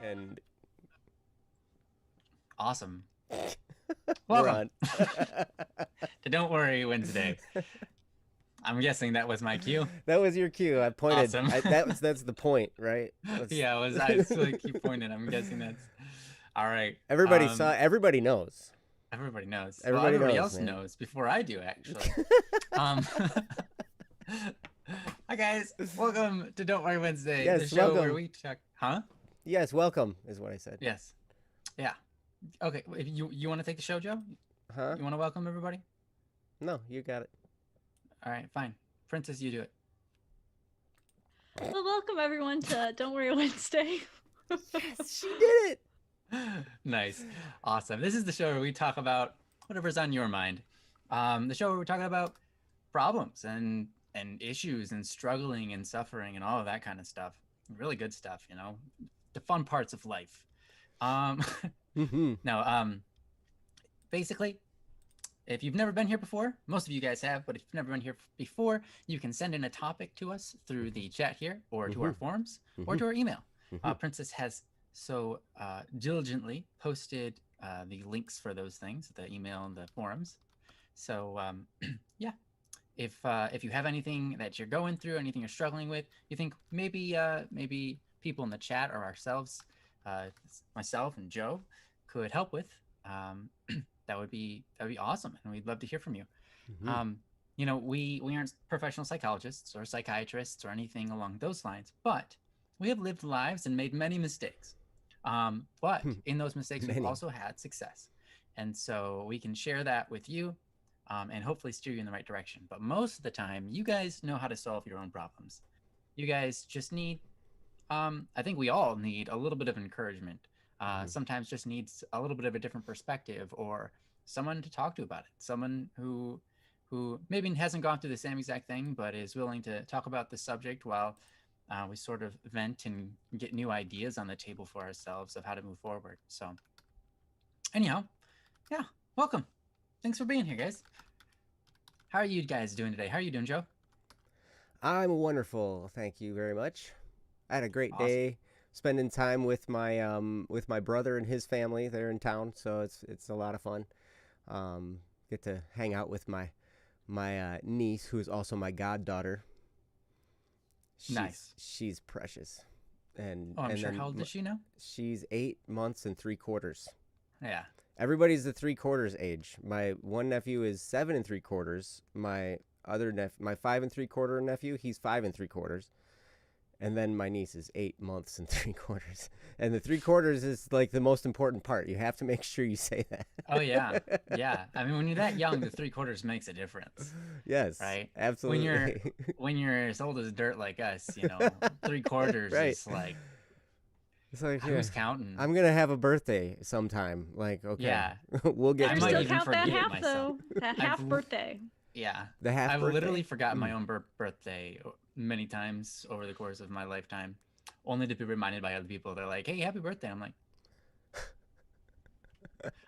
And Awesome. we're Welcome on. to Don't Worry Wednesday. I'm guessing that was my cue. That was your cue. I pointed. Awesome. That's the point, right? Yeah, I was like keep pointing. I'm guessing that's all right. Everybody saw. Everybody knows. Everybody knows. Well, Everybody everybody knows, else man. knows before I do, actually. Um, Hi guys, welcome to Don't Worry Wednesday, the Yes, show welcome. where we talk. Huh? Yes, welcome is what I said. Yes. Yeah. Okay. If you want to take the show, Joe? Huh? You want to welcome everybody? No, you got it. All right, fine. Princess, you do it. Well, welcome everyone to Don't Worry Wednesday. Yes, she did it. Nice. Awesome. This is the show where we talk about whatever's on your mind. The show where we're talking about problems and issues and struggling and suffering and all of that kind of stuff. Really good stuff, you know, the fun parts of life. Now, basically, if you've never been here before, most of you guys have, but if you've never been here before, you can send in a topic to us through the chat here or to our forums or to our email. Princess has so diligently posted the links for those things, the email and the forums. So yeah, if you have anything that you're going through, anything you're struggling with, you think maybe people in the chat or ourselves, myself and Joe, could help with, that would be awesome, and we'd love to hear from you. You know, we aren't professional psychologists or psychiatrists or anything along those lines, but we have lived lives and made many mistakes. But in those mistakes, we've also had success. And so we can share that with you and hopefully steer you in the right direction. But most of the time, you guys know how to solve your own problems. You guys just need, I think we all need a little bit of encouragement. Sometimes just needs a little bit of a different perspective or someone to talk to about it. Someone who maybe hasn't gone through the same exact thing, but is willing to talk about the subject while we sort of vent and get new ideas on the table for ourselves of how to move forward. So anyhow, yeah, welcome. Thanks for being here, guys. How are you guys doing today? How are you doing, Joe? I'm wonderful. Thank you very much. I had a great day spending time with my brother and his family. They're in town, so it's a lot of fun. Get to hang out with my niece, who is also my goddaughter. Nice. She's precious. And I'm sure. How old is she now? She's 8 months and 3/4. Yeah. Everybody's the 3/4 age. My one nephew is 7 3/4. My other my 5 3/4 nephew, he's 5 3/4. And then my niece is 8 months and 3/4. And the 3/4 is like the most important part. You have to make sure you say that. Oh yeah, yeah. I mean, when you're that young, the 3/4 makes a difference. Yes, right. Absolutely. When you're as old as dirt like us, you know, 3/4 right. is like. It's like, who's counting? I'm gonna have a birthday sometime. Like, okay, yeah, we'll get. I to still it. count that half myself. though. That half birthday. Yeah, the half. I've birthday? literally forgotten my own birthday many times over the course of my lifetime, only to be reminded by other people. They're like, "Hey, happy birthday!" I'm like,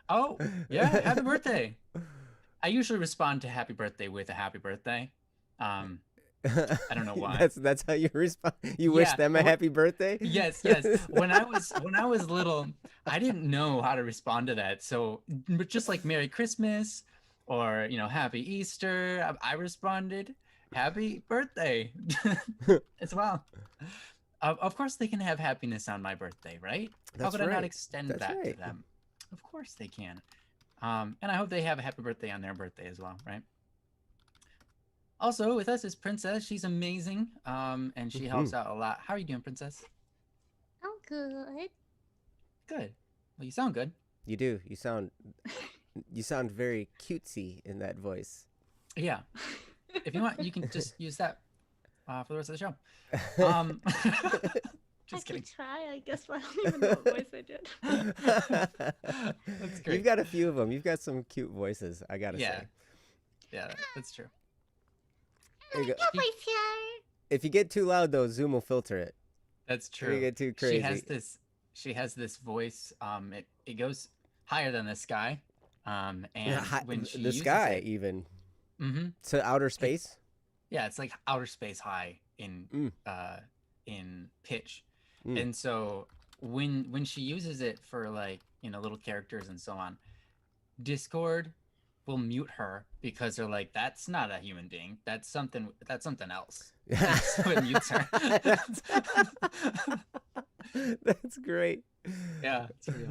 "Oh, yeah, happy birthday." I usually respond to happy birthday with a happy birthday. I don't know why. That's how you respond. You wish them a happy birthday? Yes. When I was little, I didn't know how to respond to that. So, but just like Merry Christmas or, you know, Happy Easter, I responded Happy Birthday as well. Of course they can have happiness on my birthday, right? How could I not extend that to them? Of course they can. And I hope they have a happy birthday on their birthday as well, right? Also with us is Princess. She's amazing, and she helps out a lot. How are you doing, Princess? I'm good. Good. Well, you sound good. You do. You sound very cutesy in that voice. Yeah. If you want, you can just use that for the rest of the show. Just kidding. I could try, I guess, but I don't even know what voice I did. That's great. You've got a few of them. You've got some cute voices, I gotta say. Yeah, that's true. There you go. If you get too loud, though, Zoom will filter it. That's true. If you get too crazy. She has this voice. It goes higher than the sky. And when she the sky even. Mm-hmm. To outer space. Yeah, it's like outer space high in pitch. And so when she uses it for like, little characters and so on, Discord will mute her because they're like, that's not a human being. That's something else. And so it mutes her. that's, that's great. Yeah, it's pretty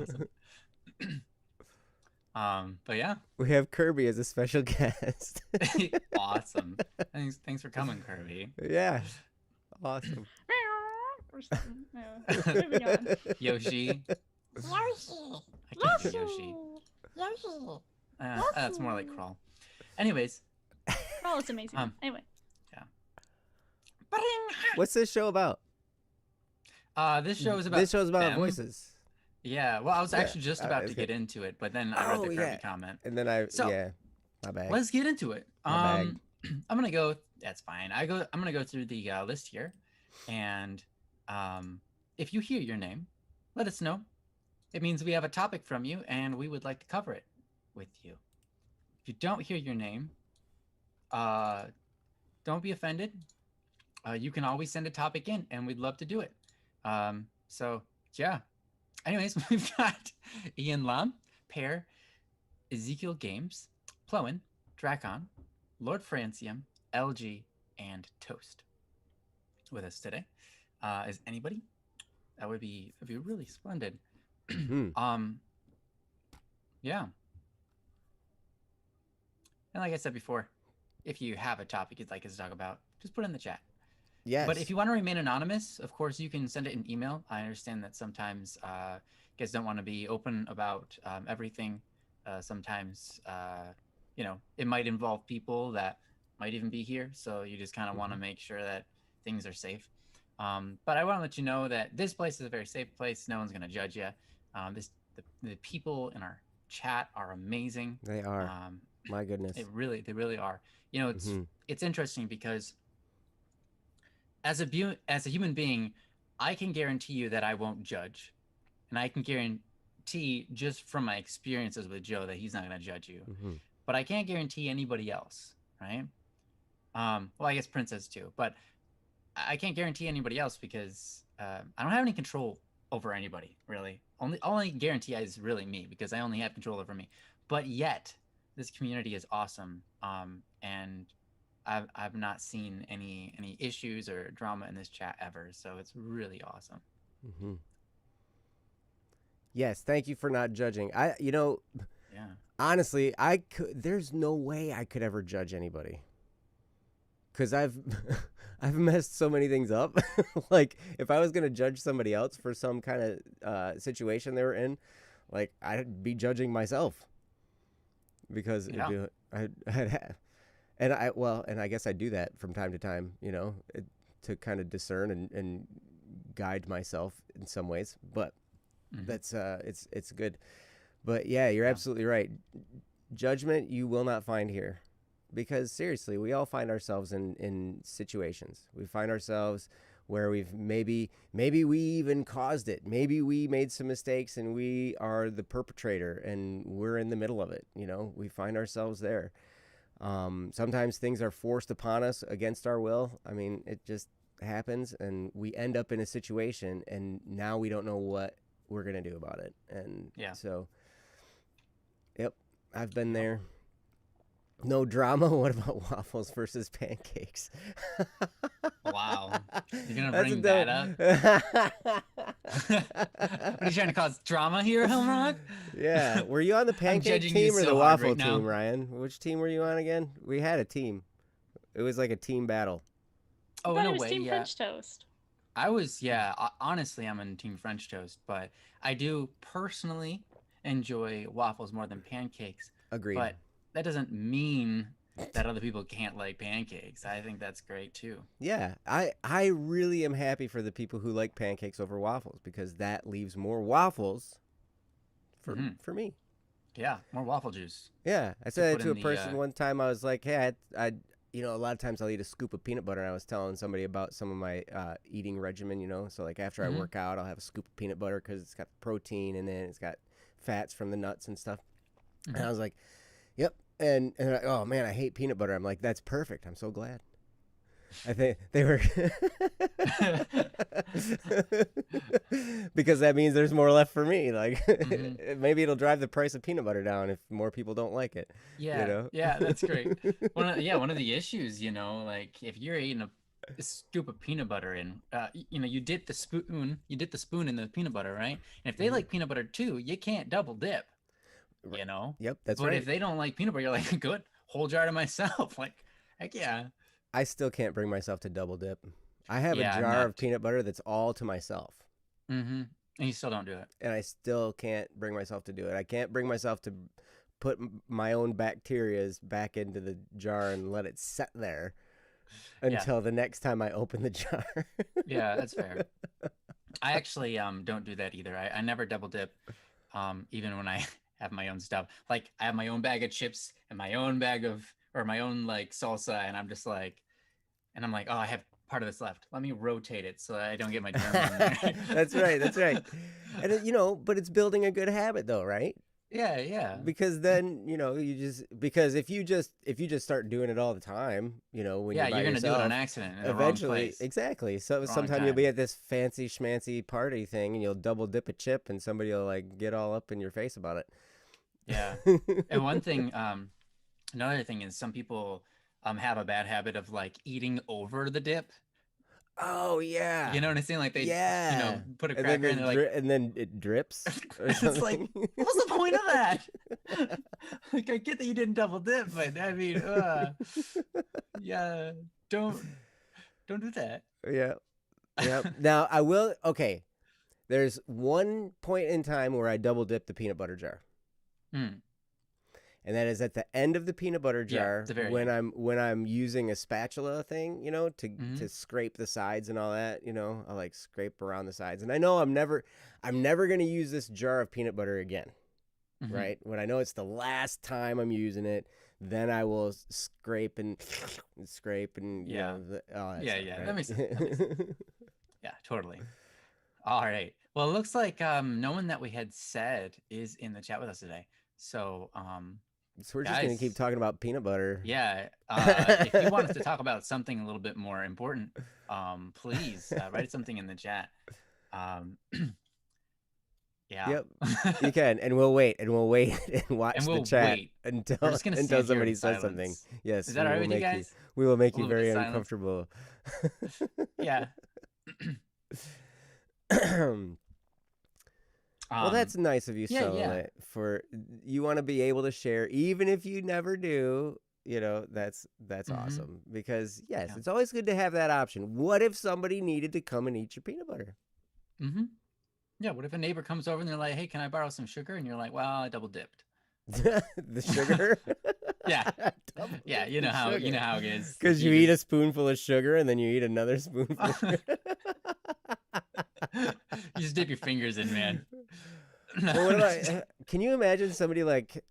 awesome. But yeah. We have Kirby as a special guest. Awesome. Thanks for coming, Kirby. Yeah. Awesome. Moving on. Yoshi. Yoshi. I can't do Yoshi. That's more like Crawl. Anyways. Crawl is amazing. Anyway. Yeah. What's this show about? This show is about them. voices. Yeah. Well, I was actually just about to get into it, but then I read the Kirby comment. And then my bad. Let's get into it. My bag. I'm gonna go. That's fine. I'm gonna go through the list here, and if you hear your name, let us know. It means we have a topic from you, and we would like to cover it with you. If you don't hear your name, don't be offended. You can always send a topic in, and we'd love to do it. So yeah. Anyways, we've got Ian Lam, Pear, Ezekiel Games, Plowen, Drakon, Lord Francium, LG, and Toast with us today. Is anybody? That'd be really splendid. Yeah. And like I said before, if you have a topic you'd like us to talk about, just put it in the chat. Yes. But if you want to remain anonymous, of course, you can send it in email. I understand that sometimes you guys don't want to be open about everything. Sometimes, it might involve people that might even be here. So you just kind of want to make sure that things are safe. But I want to let you know that this place is a very safe place. No one's going to judge you. The people in our chat are amazing. They are. My goodness. They really are. It's interesting because as a human being, I can guarantee you that I won't judge, and I can guarantee just from my experiences with Joe that he's not going to judge you. But I can't guarantee anybody else, right? Well, I guess Princess too, but I can't guarantee anybody else because I don't have any control over anybody, really. Only guarantee is really me because I only have control over me. But yet, this community is awesome, and I've not seen any issues or drama in this chat ever, so it's really awesome. Yes, thank you for not judging. Honestly, there's no way I could ever judge anybody. Cuz I've messed so many things up. Like if I was going to judge somebody else for some kind of situation they were in, like I'd be judging myself. Because and I guess I do that from time to time, to kind of discern and guide myself in some ways. But that's it's good. But yeah, you're absolutely right. Judgment you will not find here, because seriously, we all find ourselves in situations. We find ourselves where we've maybe we even caused it. Maybe we made some mistakes and we are the perpetrator and we're in the middle of it. We find ourselves there. Sometimes things are forced upon us against our will. I mean, it just happens and we end up in a situation and now we don't know what we're going to do about it. And so, yep, I've been there. No drama. What about waffles versus pancakes? Wow. You're going to bring that up? What are you trying to cause drama here, Helmrock? Yeah. Were you on the pancake team or the waffle team, Ryan? Which team were you on again? We had a team. It was like a team battle. Oh, in a way, Team French Toast. I was, honestly, I'm in Team French Toast, but I do personally enjoy waffles more than pancakes. Agreed. But that doesn't mean that other people can't like pancakes. I think that's great too. Yeah, I really am happy for the people who like pancakes over waffles, because that leaves more waffles for me. Yeah, more waffle juice. Yeah, I said that to a person one time. I was like, hey, I a lot of times I'll eat a scoop of peanut butter. And I was telling somebody about some of my eating regimen, so like after I work out, I'll have a scoop of peanut butter because it's got protein and then it's got fats from the nuts and stuff. And I was like, yep. And oh man, I hate peanut butter. I'm like, that's perfect. I'm so glad. I think they were because that means there's more left for me. Like maybe it'll drive the price of peanut butter down if more people don't like it. You Yeah, know? yeah, that's great. One of the issues, like if you're eating a scoop of peanut butter and you dip the spoon in the peanut butter, right? And if they like peanut butter too, you can't double dip, you know? Yep, that's But right. if they don't like peanut butter, you're like, good, whole jar to myself. Like, heck yeah. I still can't bring myself to double dip. I have Yeah, a I'm jar not. of peanut butter that's all to myself. Mm-hmm. And you still don't do it. And I still can't bring myself to do it. I can't bring myself to put my own bacterias back into the jar and let it sit there until the next time I open the jar. Yeah, that's fair. I actually don't do that either. I never double dip, even when I have my own stuff. Like I have my own bag of chips and my own bag of or my own like salsa, and I'm just like, oh, I have part of this left. Let me rotate it so that I don't get my germs in there. That's right. That's right. And but it's building a good habit though, right? Yeah, yeah. Because then because if you just start doing it all the time, when Yeah, you're by you're gonna do it yourself, on accident in the wrong eventually, place. exactly. So Wrong sometime you'll be time. at this fancy schmancy party thing, and you'll double dip a chip, and somebody will like get all up in your face about it. Yeah. And one thing, another thing is some people have a bad habit of like eating over the dip. Oh yeah, You know what I'm saying? Like they, yeah. put a And cracker in, they're like, and then it drips or it's like, something. what's the point of that? Like, I get that you didn't double dip, but I mean, yeah, don't do that. Yeah, yeah. Now I will. Okay, there's one point in time where I double dip the peanut butter jar. Mm. And that is at the end of the peanut butter jar the very when end. I'm using a spatula thing, to scrape the sides and all that, I like scrape around the sides. And I know I'm never going to use this jar of peanut butter again. Right? When I know it's the last time I'm using it, then I will scrape and scrape and Yeah. all that Yeah, stuff, yeah. right? That makes sense. Yeah, totally. All right. Well, it looks like no one that we had said is in the chat with us today. So So we're just going to keep guys, talking about peanut butter. yeah. If you want us to talk about something a little bit more important, please write something in the chat. Yeah. Yep, you can, and we'll wait and watch And the we'll chat wait. until We're just gonna stand here somebody in says something. silence. Yes, Is that all right with you guys? we will make A you little bit very of silence. uncomfortable. Yeah. Well, that's nice of you, yeah, Sola. yeah. For you want to be able to share, even if you never do. That's awesome, because yes, Yeah. it's always good to have that option. What if somebody needed to come and eat your peanut butter? Yeah. What if a neighbor comes over and they're like, "Hey, can I borrow some sugar?" And you're like, "Well, I double dipped." The sugar. Yeah. Double Yeah. dip You know the how sugar. it is. Because you eat a spoonful of sugar and then you eat another spoonful. You just dip your fingers in, man. Well, can you imagine somebody like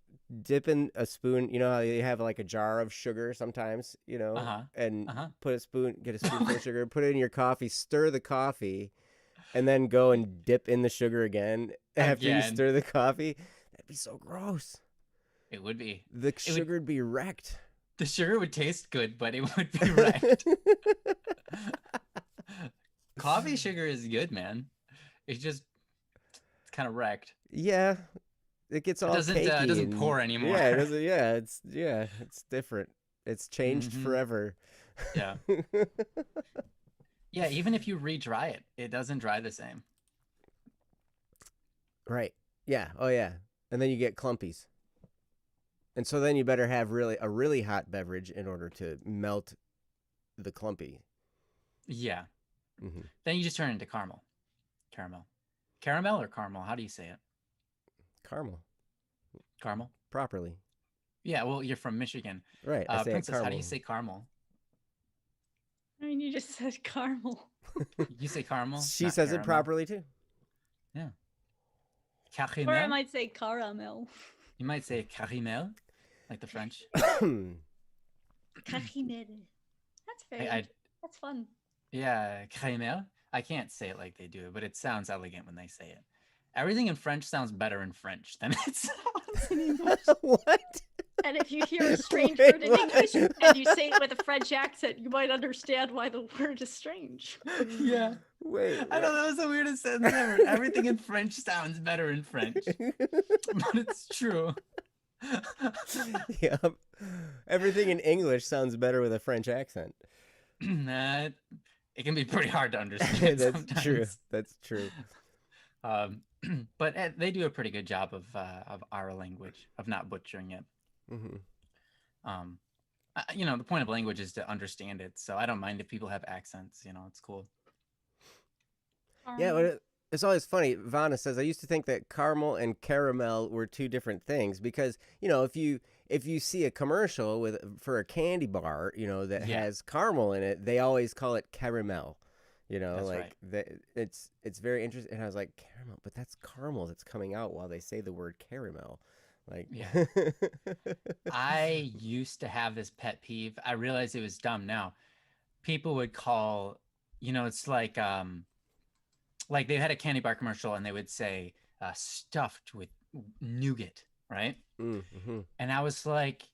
dipping a spoon? You know how you have like a jar of sugar sometimes, and get a spoonful of sugar, put it in your coffee, stir the coffee, and then go and dip in the sugar again after you stir the coffee. That'd be so gross. It would be. The sugar would be wrecked. The sugar would taste good, but it would be wrecked. Coffee sugar is good, man. It's kind of wrecked. Yeah, it gets all cakey. It doesn't pour anymore. Yeah, it doesn't. Yeah, it's different. It's changed forever. Yeah. Yeah, even if you re-dry it, it doesn't dry the same. Right. Yeah. Oh yeah. And then you get clumpies. And so then you better have a really hot beverage in order to melt the clumpy. Yeah. Then you just turn it into caramel. Caramel or caramel? How do you say it? Caramel. Caramel? Properly. Yeah, well, you're from Michigan. Right. I say Princess, caramel. how do you say caramel? I mean, you just said caramel. You say caramel? She not says caramel. it properly too. Yeah. Or I Caramel? might say caramel. You might say caramel, like the French. Caramel. That's very. That's fun. Yeah, caramel. I can't say it like they do, but it sounds elegant when they say it. Everything in French sounds better in French than it sounds in English. What? And if you hear a strange Wait, word in what? English and you say it with a French accent, you might understand why the word is strange. Yeah. Wait, I know what? that was the weirdest sentence ever. Everything in French sounds better in French, but it's true. Yep. Everything in English sounds better with a French accent. That it can be pretty hard to understand That's true. sometimes. That's true. Um, but they do a pretty good job of our language, of not butchering it. Hmm. Um, the point of language is to understand it. So I don't mind if people have accents. It's cool. Yeah, but Caramel. it's always funny. Vanna says I used to think that caramel and caramel were two different things because if you see a commercial for a candy bar, that Yeah, has caramel in it, they always call it caramel. that's right. Like that. It's very interesting. And I was like caramel, but that's caramel that's coming out while they say the word caramel. Like, Yeah. I used to have this pet peeve. I realized it was dumb now. People would call, it's like they had a candy bar commercial and they would say stuffed with nougat, right? mm-hmm. And I was like,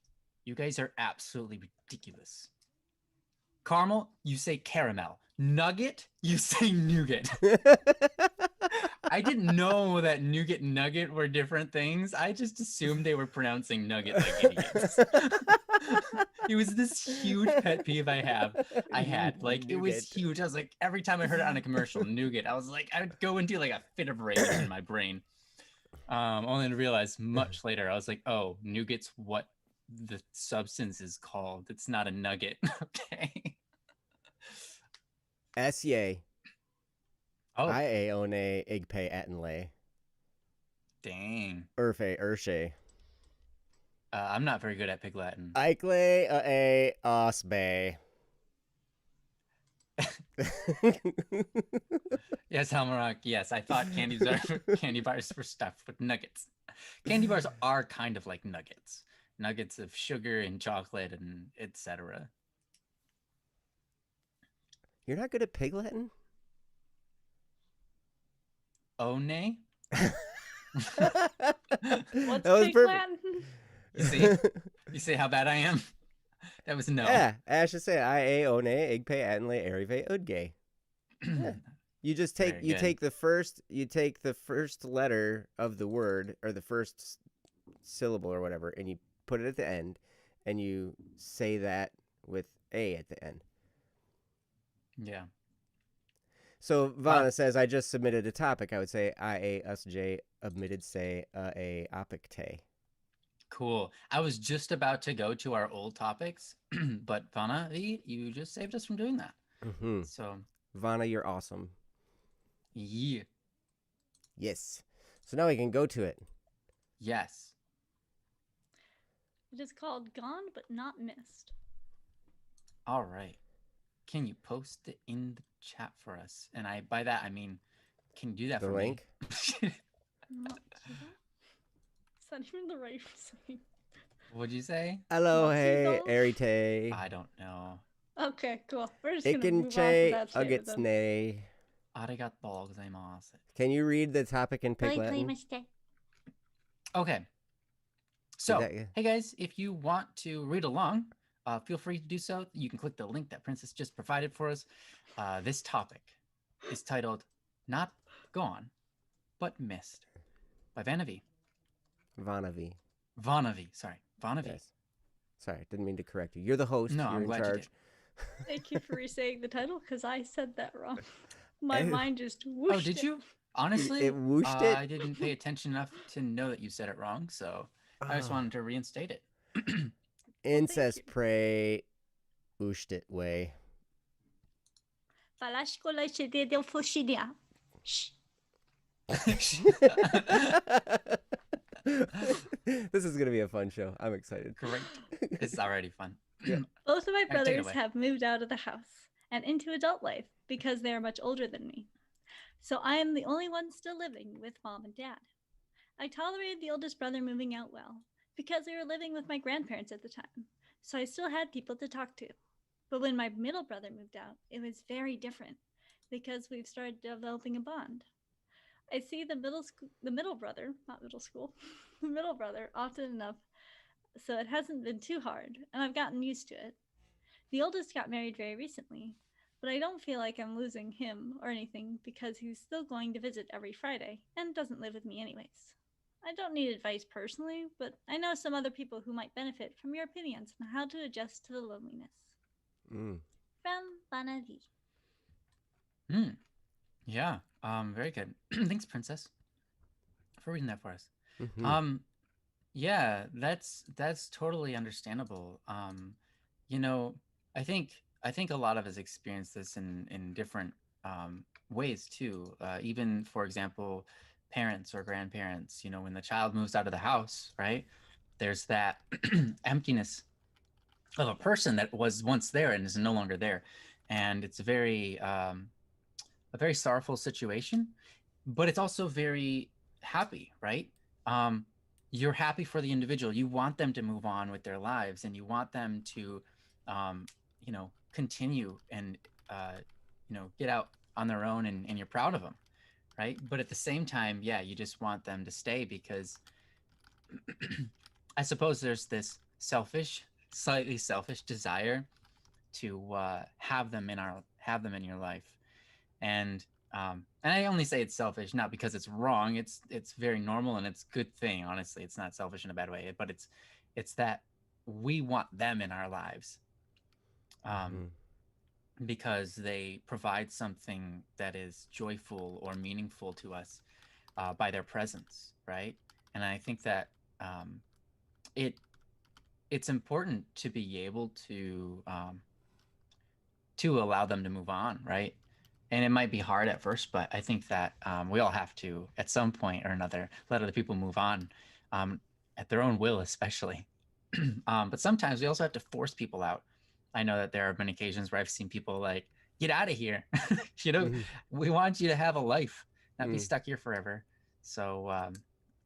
you guys are absolutely ridiculous. Caramel, you say caramel. Nugget, you say nougat. I didn't know that nougat and nugget were different things. I just assumed they were pronouncing nugget like idiots. It was this huge pet peeve I had. Like, it was Nougat. huge. I was like, every time I heard it on a commercial, nougat, I was like, I would go into like a fit of rage in my brain. Only to realize much later, I was like, oh, nougat's what the substance is called. It's not a nugget. Okay. Sye. Oh, I one igpe atenle. dang. Urshe. I'm not very good at Pig Latin. Ikle a osbe. Yes, Halmarock. Yes, I thought candy bars were stuffed with nuggets. Candy bars are kind of like nuggets of sugar and chocolate and etc. You're not good at Pig Latin? Oh, nay. What's That was Pig perfect. Latin? You see how bad I am? That was no. Yeah, I should say I one igpe atenle erive udge. Yeah. You just take Very you good. take the first letter of the word or the first syllable or whatever, and you put it at the end, and you say that with a at the end. Yeah. So Vanna says, I just submitted a topic. I would say I us j admitted say a opic te. Cool. I was just about to go to our old topics, but Vanna, you just saved us from doing that. Mm-hmm. So, Vanna, you're awesome. yeah. Yes. So now we can go to it. Yes. It is called Gone But Not Missed. All right. Can you post it in the chat for us? And by that I mean, can you do that The for link? me? Not Is that even the right saying? What'd you say? Hello, hey, Mozzarella? erite. I don't know. Okay, cool. We're just gonna Ikin move on from che that statement then. agitsne. Arigatou gozaimasu. Can you read the topic in Pig Latin? Okay. So, that- hey guys, if you want to read along, feel free to do so. You can click the link that Princess just provided for us. This topic is titled Not Gone, But Missed by Vanavi. Vanavi. Sorry. Vanavi. Yes. Sorry, didn't mean to correct you. You're the host. No, You're I'm in glad you charge. Thank you for re-saying the title because I said that wrong. My mind just Oh, whooshed. did it. you? Honestly, It whooshed it? I didn't pay attention enough to know that you said it wrong, so I just Oh. wanted to reinstate it. Incest you. prey ooshed it way. Falascola de del Foshidia. Shh. This is gonna be a fun show. I'm excited. Great. It's already fun. Both of my take it brothers away. have moved out of the house and into adult life because they are much older than me. So I am the only one still living with mom and dad. I tolerated the oldest brother moving out well because we were living with my grandparents at the time, so I still had people to talk to. But when my middle brother moved out, it was very different because we've started developing a bond. I see the middle brother, not middle school, the middle brother often enough so it hasn't been too hard, and I've gotten used to it. The oldest got married very recently, but I don't feel like I'm losing him or anything because he's still going to visit every Friday and doesn't live with me anyways. I don't need advice personally, but I know some other people who might benefit from your opinions on how to adjust to the loneliness. Mm. From Banavi. Hmm. Yeah. Very good. Thanks, Princess, for reading that for us. Mm-hmm. Um, yeah, that's totally understandable. You know, I think a lot of us experience this in different ways too. Even for example, parents or grandparents. You know, when the child moves out of the house, right? There's that emptiness of a person that was once there and is no longer there, and it's a very sorrowful situation, but it's also very happy, right? Um, you're happy for the individual. You want them to move on with their lives, and you want them to, um, continue and get out on their own, and you're proud of them, right? But at the same time, yeah, you just want them to stay because I suppose there's this slightly selfish desire to have them in your life, and I only say it's selfish not because it's wrong. It's very normal and it's a good thing. Honestly, it's not selfish in a bad way, but it's that we want them in our lives, um, Mm-hmm. because they provide something that is joyful or meaningful to us by their presence, right? And I think that um, it it's important to be able to allow them to move on, right? And it might be hard at first, but I think that we all have to, at some point or another, let other people move on, um, at their own will, especially. But sometimes we also have to force people out. I know that there are many occasions where I've seen people like, get out of here. you know, Mm-hmm. we want you to have a life, not be Mm. stuck here forever. So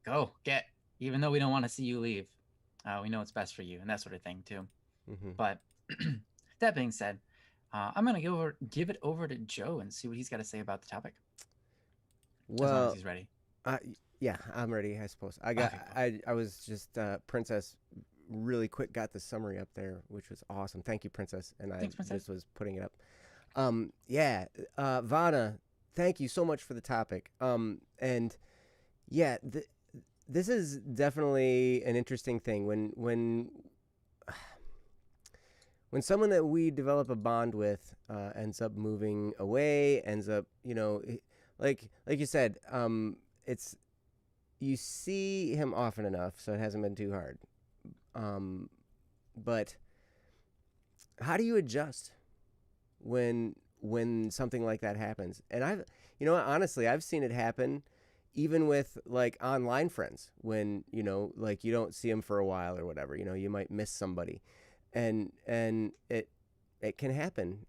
go, get, even though we don't want to see you leave, we know what's best for you and that sort of thing, too. Mm-hmm. But that being said, I'm gonna give it over to Joe and see what he's got to say about the topic, as long as Well, he's ready. I yeah, I'm ready. I suppose I got. Okay, cool. I was just Princess. Really quick, got the summary up there, which was awesome. Thank you, Princess. And I Thanks, Princess. just was putting it up. Yeah, Vana, thank you so much for the topic. And yeah, this is definitely an interesting thing when someone that we develop a bond with ends up moving away, ends up, like you said, it's you see him often enough, so it hasn't been too hard. Um, but how do you adjust when something like that happens? And honestly, I've seen it happen even with like online friends when like you don't see them for a while or whatever. You might miss somebody, and it can happen.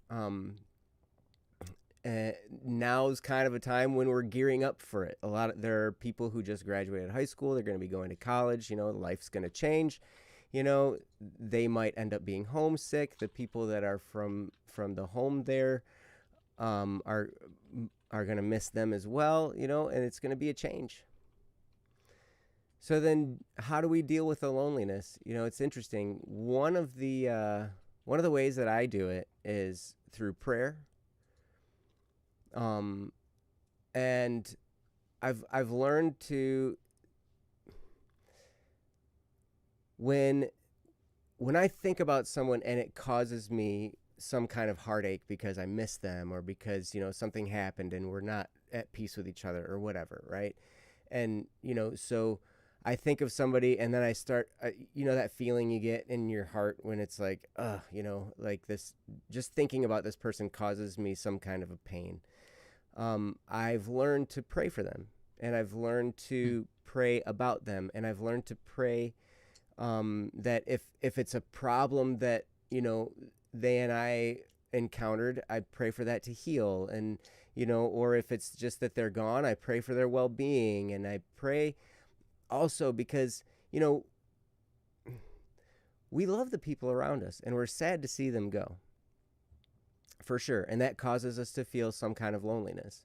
Now's kind of a time when we're gearing up for it. There are people who just graduated high school. They're going to be going to college. Life's going to change. They might end up being homesick. The people that are from the home there are going to miss them as well. And it's going to be a change. So then, how do we deal with the loneliness? It's interesting. One of the ways that I do it is through prayer. And I've learned to when I think about someone and it causes me some kind of heartache because I miss them or because something happened and we're not at peace with each other or whatever, right? And so I think of somebody and then I start, that feeling you get in your heart when it's like, like this, just thinking about this person causes me some kind of a pain. I've learned to pray for them, and I've learned to pray about them, and I've learned to pray that if it's a problem that they and I encountered, I pray for that to heal, and or if it's just that they're gone, I pray for their well-being, and I pray also because we love the people around us, and we're sad to see them go. For sure, and that causes us to feel some kind of loneliness.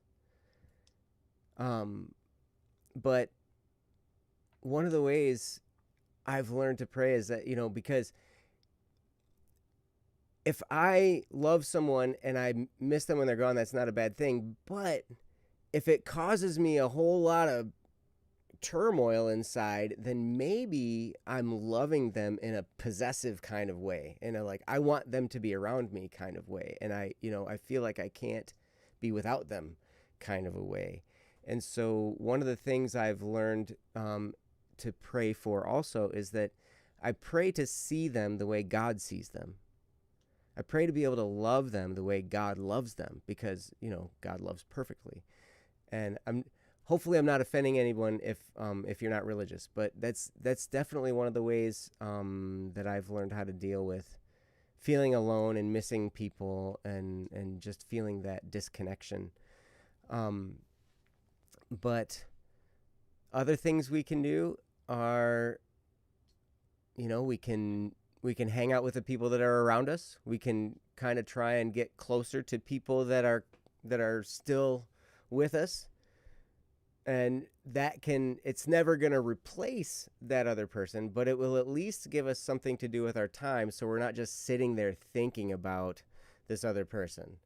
But one of the ways I've learned to pray is that, because if I love someone and I miss them when they're gone, that's not a bad thing. But if it causes me a whole lot of turmoil inside, then maybe I'm loving them in a possessive kind of way, in a like I want them to be around me kind of way, and I feel like I can't be without them kind of a way. And so one of the things I've learned to pray for also is that I pray to see them the way God sees them. I pray to be able to love them the way God loves them, because God loves perfectly. And hopefully I'm not offending anyone if you're not religious, but that's definitely one of the ways that I've learned how to deal with feeling alone and missing people, and just feeling that disconnection. But other things we can do are, we can hang out with the people that are around us. We can kind of try and get closer to people that are still with us. And it's never going to replace that other person, but it will at least give us something to do with our time, so we're not just sitting there thinking about this other person.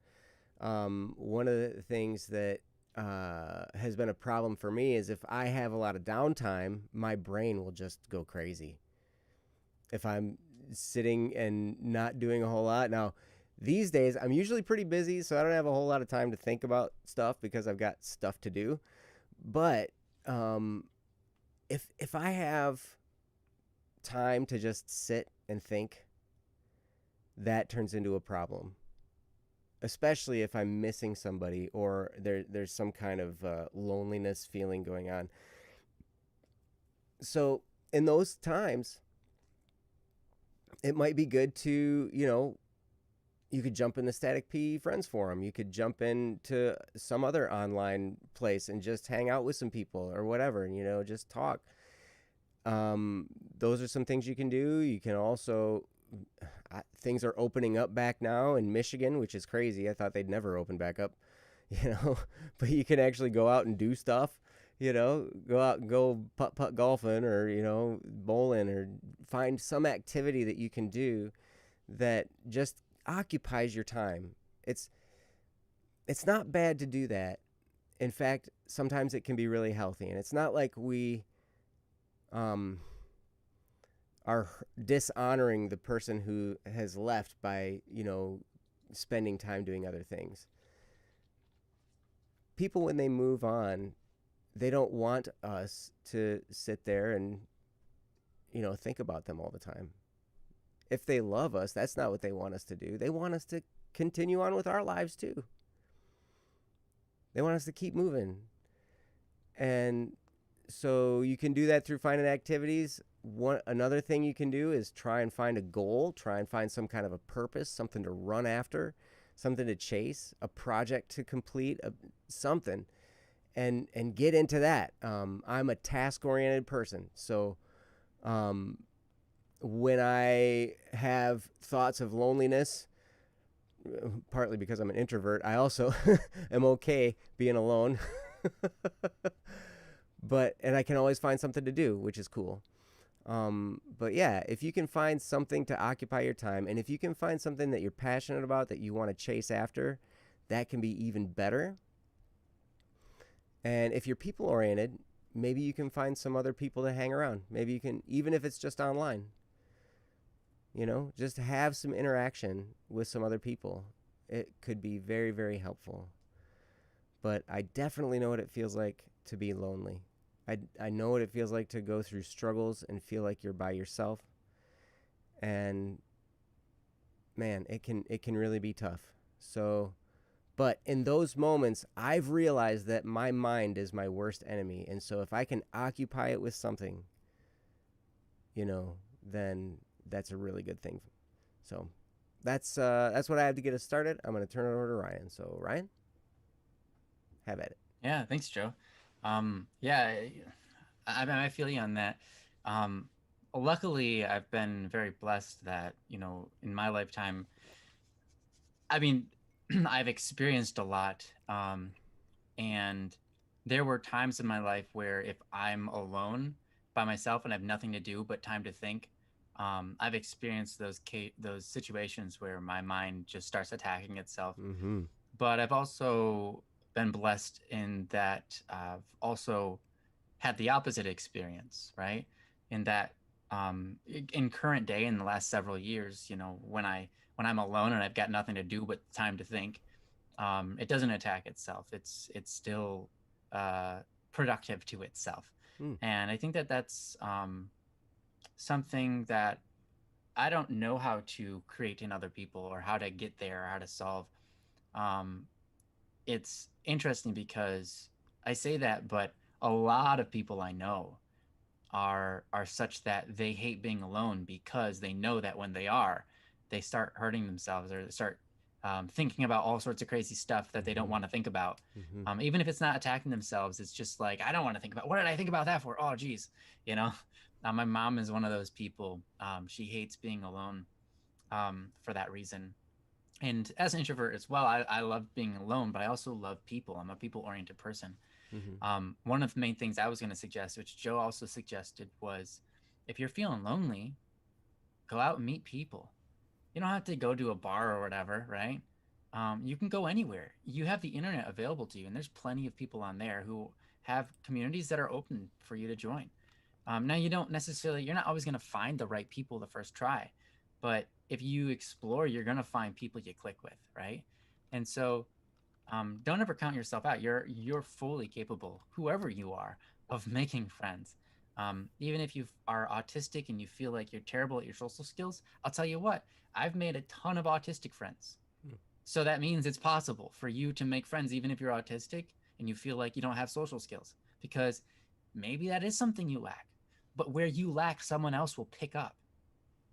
One of the things that has been a problem for me is if I have a lot of downtime, my brain will just go crazy. If I'm sitting and not doing a whole lot. Now, these days, I'm usually pretty busy, so I don't have a whole lot of time to think about stuff because I've got stuff to do. But if I have time to just sit and think, that turns into a problem. Especially if I'm missing somebody, or there's some kind of loneliness feeling going on. So in those times, it might be good to, you could jump in the Static P Friends Forum. You could jump into some other online place and just hang out with some people or whatever, and, just talk. Those are some things you can do. You can also, things are opening up back now in Michigan, which is crazy. I thought they'd never open back up, but you can actually go out and do stuff. Go out and go putt golfing, or, bowling, or find some activity that you can do that just occupies your time. It's not bad to do that. In fact, sometimes it can be really healthy, and it's not like we are dishonoring the person who has left by, spending time doing other things. People, when they move on, they don't want us to sit there and, think about them all the time. If they love us, that's not what they want us to do. They want us to continue on with our lives too. They want us to keep moving. And so you can do that through finding activities. Another thing you can do is try and find a goal, try and find some kind of a purpose, something to run after, something to chase, a project to complete, something. And get into that. I'm a task-oriented person, so when I have thoughts of loneliness, partly because I'm an introvert, I also am okay being alone. And I can always find something to do, which is cool. But yeah, if you can find something to occupy your time, and if you can find something that you're passionate about that you want to chase after, that can be even better. And if you're people oriented, maybe you can find some other people to hang around. Maybe you can, even if it's just online, just have some interaction with some other people. It could be very, very helpful. But I definitely know what it feels like to be lonely. I know what it feels like to go through struggles and feel like you're by yourself. And man, it can really be tough. But in those moments, I've realized that my mind is my worst enemy. And so if I can occupy it with something, then that's a really good thing. So that's what I have to get us started. I'm going to turn it over to Ryan. So Ryan, have at it. Yeah, thanks, Joe. Yeah, I feel you on that. Luckily, I've been very blessed that, in my lifetime, I mean, I've experienced a lot. And there were times in my life where if I'm alone, by myself and I have nothing to do but time to think, I've experienced those situations where my mind just starts attacking itself. Mm-hmm. But I've also been blessed in that I've also had the opposite experience, right? In that, in current day, in the last several years, when I'm alone and I've got nothing to do but time to think, it doesn't attack itself. It's still uh, productive to itself, Mm. and I think that that's something that I don't know how to create in other people or how to get there or how to solve. Um, it's interesting because I say that, but a lot of people I know are such that they hate being alone because they know that when they are, they start hurting themselves or they start thinking about all sorts of crazy stuff that they don't want to think about. Mm-hmm. Even if it's not attacking themselves, it's just like, I don't want to think about, what did I think about that for? Oh, geez, you know. My mom is one of those people. She hates being alone for that reason. And as an introvert as well, I love being alone, but I also love people. I'm a people oriented person. Mm-hmm. One of the main things I was going to suggest, which Joe also suggested, was if you're feeling lonely, go out and meet people. You don't have to go to a bar or whatever, right? You can go anywhere. You have the internet available to you, and there's plenty of people on there who have communities that are open for you to join. Now, you're not always going to find the right people the first try, but if you explore, you're going to find people you click with, right? And so don't ever count yourself out. You're fully capable, whoever you are, of making friends. Even if you are autistic and you feel like you're terrible at your social skills, I'll tell you what, I've made a ton of autistic friends. So that means it's possible for you to make friends even if you're autistic and you feel like you don't have social skills, because maybe that is something you lack. But where you lack, someone else will pick up,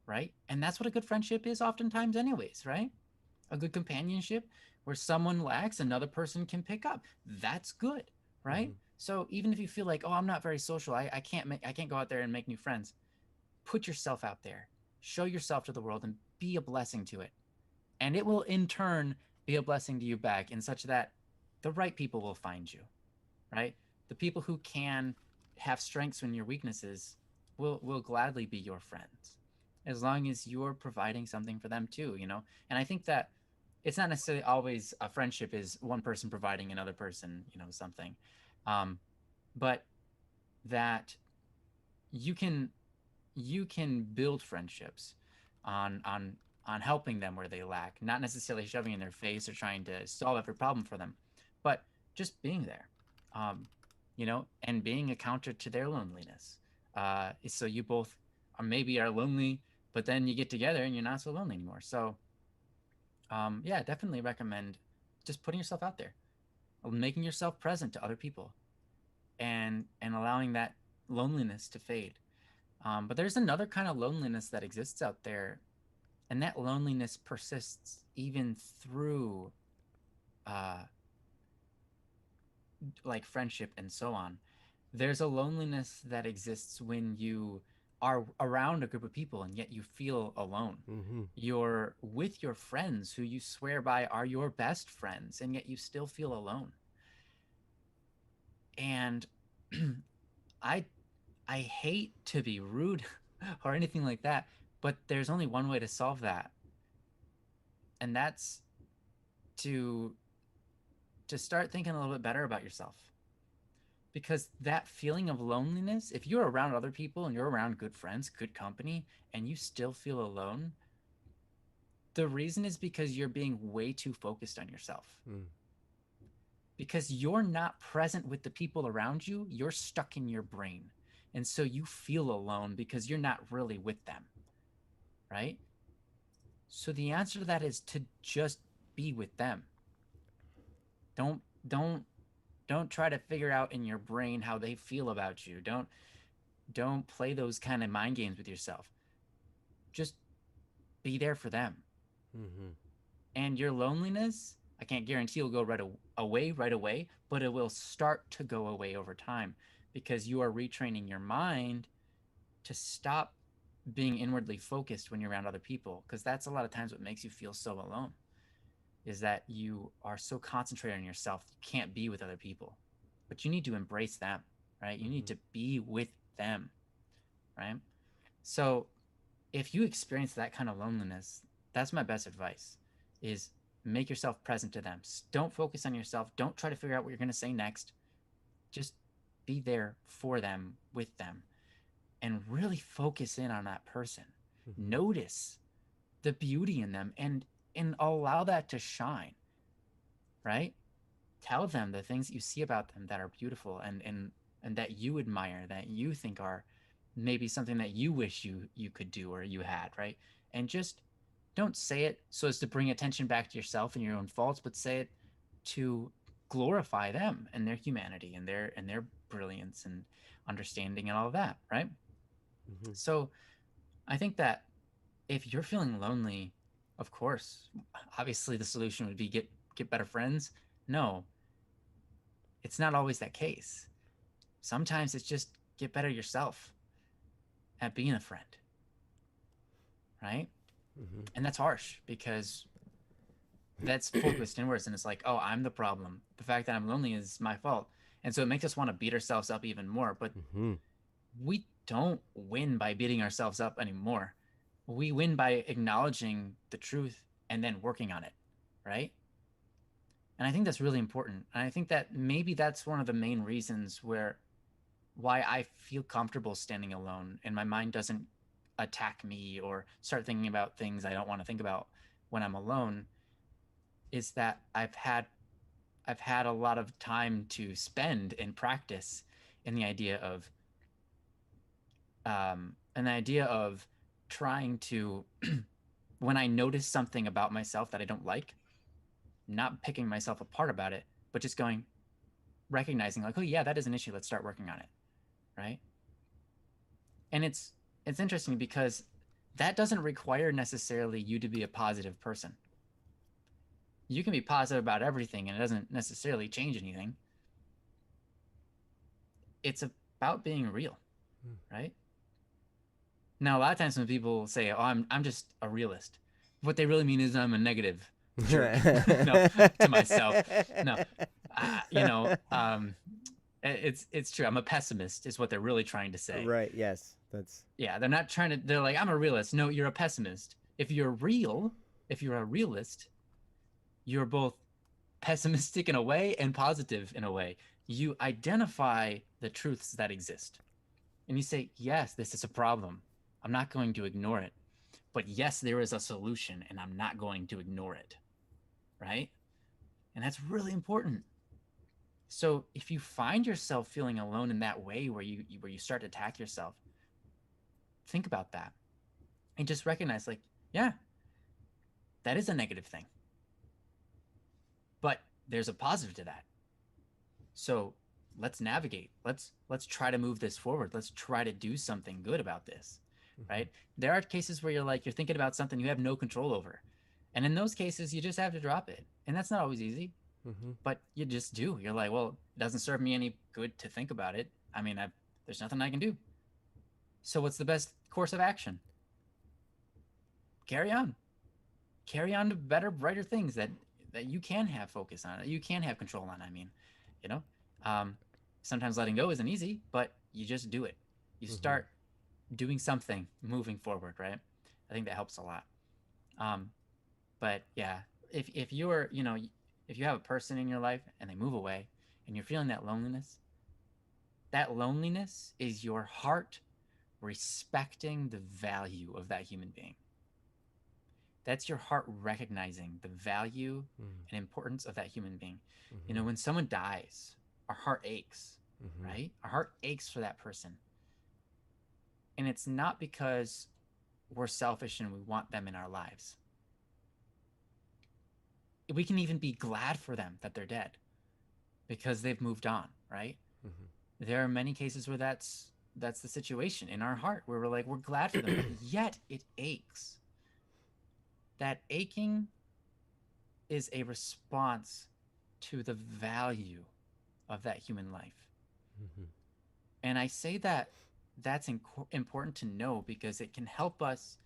right? And that's what a good friendship is oftentimes anyways, right? A good companionship where someone lacks, another person can pick up. That's good, Mm-hmm. right? So even if you feel like, oh, I'm not very social, I can't go out there and make new friends. Put yourself out there, show yourself to the world, and be a blessing to it. And it will in turn be a blessing to you back in such that the right people will find you, right? The people who can have strengths when your weaknesses will gladly be your friends, as long as you're providing something for them too, you know. And I think that it's not necessarily always a friendship is one person providing another person, something, um, but that you can you can build friendships on helping them where they lack, not necessarily shoving in their face or trying to solve every problem for them, but just being there, and being a counter to their loneliness. So you both are lonely, but then you get together and you're not so lonely anymore. So, yeah, definitely recommend just putting yourself out there, making yourself present to other people, and allowing that loneliness to fade. But there's another kind of loneliness that exists out there, and that loneliness persists even through uh, like friendship and so on. There's a loneliness that exists when you are around a group of people and yet you feel alone. Mm-hmm. You're with your friends who you swear by are your best friends, and yet you still feel alone. And I I hate to be rude or anything like that, but there's only one way to solve that, and that's to start thinking a little bit better about yourself. Because that feeling of loneliness, if you're around other people and you're around good friends, good company, and you still feel alone, the reason is because you're being way too focused on yourself. Mm. Because you're not present with the people around you, you're stuck in your brain. And so you feel alone because you're not really with them, right? So the answer to that is to just be with them. Don't don't don't try to figure out in your brain how they feel about you. Don't play those kind of mind games with yourself. Just be there for them. Mm-hmm. And your loneliness, I can't guarantee it'll go away right away, but it will start to go away over time because you are retraining your mind to stop being inwardly focused when you're around other people, because that's a lot of times what makes you feel so alone, is that you are so concentrated on yourself you can't be with other people. But you need to embrace them, right? You need Mm-hmm. to be with them. right? So if you experience that kind of loneliness, that's my best advice, is make yourself present to them. Don't focus on yourself. Don't try to figure out what you're going to say next. Just be there for them, with them, and really focus in on that person. Notice the beauty in them and allow that to shine, right? Tell them the things you see about them that are beautiful and that you admire, that you think are maybe something that you wish you could do or you had, right? And just don't say it so as to bring attention back to yourself and your own faults, but say it to glorify them and their humanity and their brilliance and understanding and all of that, right? So I think that if you're feeling lonely, of course, obviously the solution would be get better friends. No, it's not always that case. Sometimes it's just get better yourself at being a friend, right? And that's harsh because that's focused inwards, and it's like, oh, I'm the problem. The fact that I'm lonely is my fault, and so it makes us want to beat ourselves up even more. But we don't win by beating ourselves up anymore. We win by acknowledging the truth and then working on it, right? And I think that's really important. And I think that maybe that's one of the main reasons why I feel comfortable standing alone and my mind doesn't attack me or start thinking about things I don't want to think about when I'm alone, is that I've had a lot of time to spend in practice in the idea of trying to when I notice something about myself that I don't like, not picking myself apart about it, but just recognizing like, oh yeah, that is an issue. Let's start working on it, right? And it's interesting because that doesn't require necessarily you to be a positive person. You can be positive about everything and it doesn't necessarily change anything. It's about being real, right? Now, a lot of times when people say, oh, I'm just a realist, what they really mean is I'm a negative jerk. No, to myself. No, it's true. I'm a pessimist is what they're really trying to say. Right. Yes. They're not trying to, they're like, I'm a realist. No, you're a pessimist. If you're a realist, you're both pessimistic in a way and positive in a way. You identify the truths that exist. And you say, yes, this is a problem. I'm not going to ignore it. But yes, there is a solution and I'm not going to ignore it. Right? And that's really important. So if you find yourself feeling alone in that way where you start to attack yourself, think about that. And just recognize like, yeah, that is a negative thing. But there's a positive to that. So let's navigate. Let's try to move this forward. Let's try to do something good about this. Right? There are cases where you're thinking about something you have no control over. And in those cases, you just have to drop it. And that's not always easy, but you just do. You're like, well, it doesn't serve me any good to think about it. I mean, there's nothing I can do. So what's the best course of action? Carry on. Carry on to better, brighter things that you can have focus on, that you can have control on. I mean, sometimes letting go isn't easy, but you just do it. You start doing something, moving forward, right? I think that helps a lot. But yeah, if you're, if you have a person in your life and they move away and you're feeling that loneliness is your heart respecting the value of that human being. That's your heart recognizing the value and importance of that human being. When someone dies, our heart aches, right? Our heart aches for that person. And it's not because we're selfish and we want them in our lives. We can even be glad for them that they're dead because they've moved on, right? There are many cases where that's the situation in our heart where we're glad for them, but yet it aches. That aching is a response to the value of that human life. And I say that's important to know because it can help us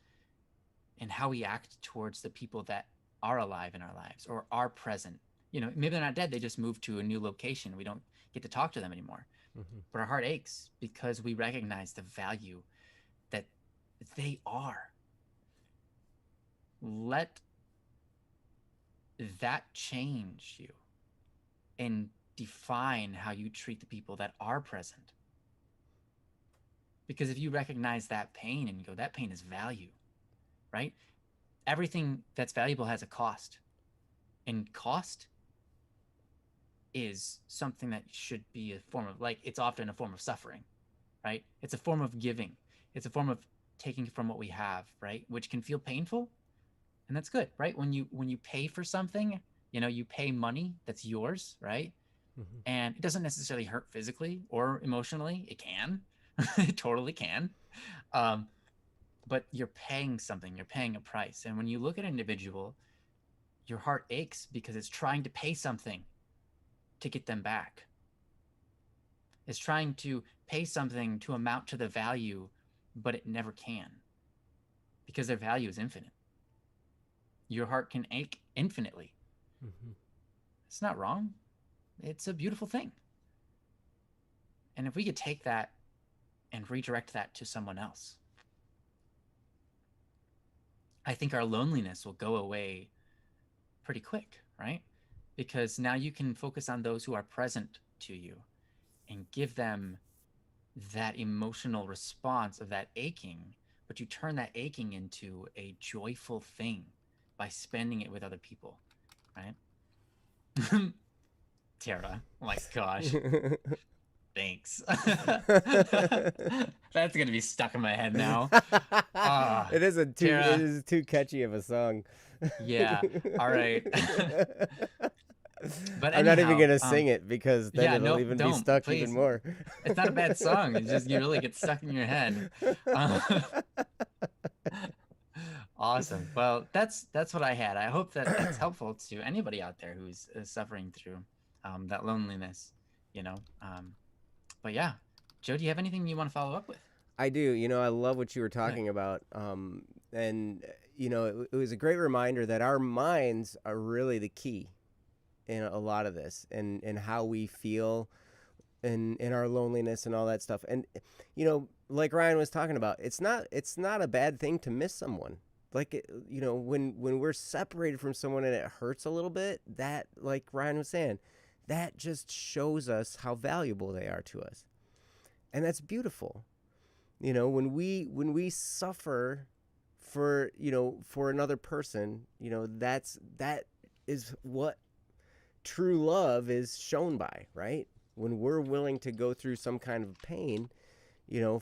in how we act towards the people that are alive in our lives or are present. Maybe they're not dead, they just moved to a new location. We don't get to talk to them anymore. But our heart aches because we recognize the value They are. Let that change you and define how you treat the people that are present. Because if you recognize that pain and you go, that pain is value, right? Everything that's valuable has a cost. And cost is something that should be a form of, like, it's often a form of suffering, right? It's a form of giving. It's a form of taking from what we have, right? Which can feel painful. And that's good, right? When you pay for something, you pay money that's yours, right? Mm-hmm. And it doesn't necessarily hurt physically or emotionally. It can. It totally can. But you're paying something, you're paying a price. And when you look at an individual, your heart aches because it's trying to pay something to get them back. It's trying to pay something to amount to the value, but it never can, because their value is infinite. Your heart can ache infinitely. Mm-hmm. It's not wrong. It's a beautiful thing. And if we could take that and redirect that to someone else, I think our loneliness will go away pretty quick, right? Because now you can focus on those who are present to you and give them that emotional response of that aching, but you turn that aching into a joyful thing by spending it with other people, right? Tara, oh my gosh. Thanks. That's gonna be stuck in my head now. It Tara. is too catchy of a song. Yeah. All right. But I'm not even anyhow, gonna sing it because then yeah, it'll no, even be don't, stuck even please. more. It's not a bad song. It's just you really get stuck in your head. Awesome. Well, that's what I had. I hope that that's helpful to anybody out there who's suffering through that loneliness. But yeah, Joe, do you have anything you want to follow up with? I do. I love what you were talking about. And it was a great reminder that our minds are really the key in a lot of this, and how we feel in our loneliness and all that stuff. And like Ryan was talking about, it's not a bad thing to miss someone. Like when we're separated from someone and it hurts a little bit, that, like Ryan was saying, that just shows us how valuable they are to us. And that's beautiful. When we suffer for another person, that is what true love is shown by, right? When we're willing to go through some kind of pain,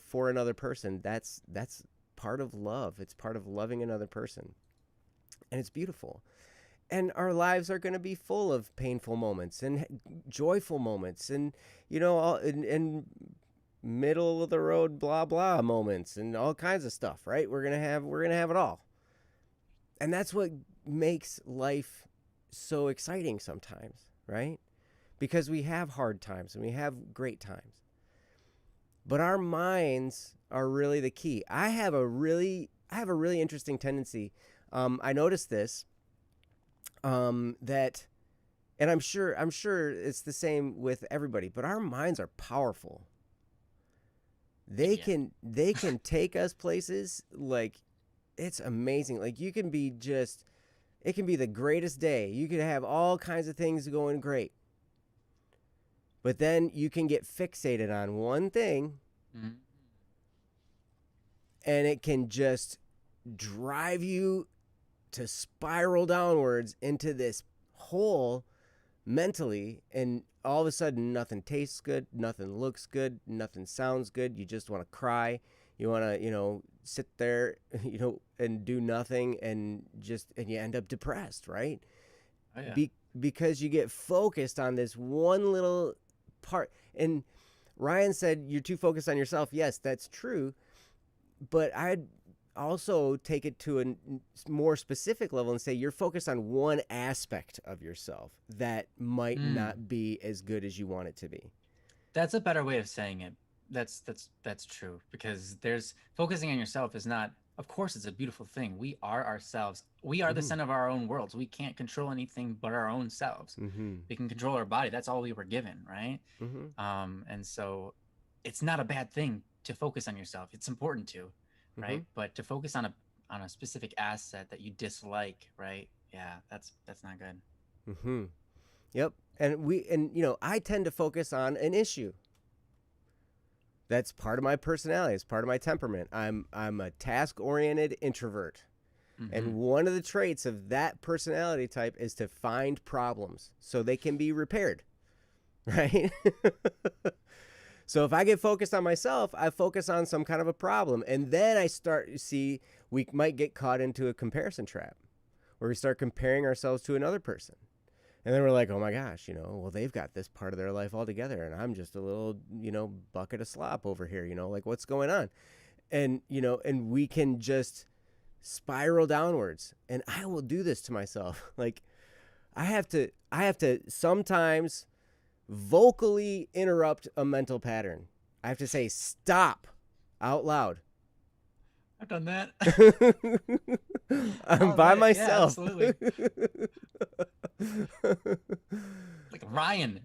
for another person, that's part of love. It's part of loving another person. And it's beautiful. And our lives are going to be full of painful moments and joyful moments, and and middle of the road blah blah moments and all kinds of stuff, right? We're going to have it all. And that's what makes life so exciting sometimes, right? Because we have hard times and we have great times. But our minds are really the key. I have a really interesting tendency. I noticed this, that, and I'm sure it's the same with everybody, but our minds are powerful. They can take us places, like, it's amazing. Like, you can be just, it can be the greatest day. You can have all kinds of things going great. But then you can get fixated on one thing, Mm-hmm. and it can just drive you to spiral downwards into this hole mentally, and all of a sudden nothing tastes good, nothing looks good, nothing sounds good. You just want to cry. You want to, sit there, and do nothing, and you end up depressed, right? Oh, yeah. Because you get focused on this one little part. And Ryan said you're too focused on yourself. Yes, that's true. But I'd also take it to a more specific level and say you're focused on one aspect of yourself that might not be as good as you want it to be. That's a better way of saying it. That's true, because there's focusing on yourself is not, of course it's a beautiful thing. We are ourselves. We are the center of our own worlds. We can't control anything but our own selves. Mm-hmm. We can control our body. That's all we were given, right? Mm-hmm. And so it's not a bad thing to focus on yourself. It's important to, right? But to focus on a specific asset that you dislike, right? Yeah, that's not good. Mm-hmm. Yep. And I tend to focus on an issue. That's part of my personality. It's part of my temperament. I'm a task-oriented introvert. And one of the traits of that personality type is to find problems so they can be repaired, right? So if I get focused on myself, I focus on some kind of a problem. And then I start to see we might get caught into a comparison trap where we start comparing ourselves to another person. And then we're like, oh my gosh, well, they've got this part of their life all together. And I'm just a little, bucket of slop over here, like what's going on? And, and we can just spiral downwards. And I will do this to myself. Like I have to sometimes vocally interrupt a mental pattern. I have to say stop out loud. I've done that. I'm by myself. Yeah, absolutely. Like Ryan.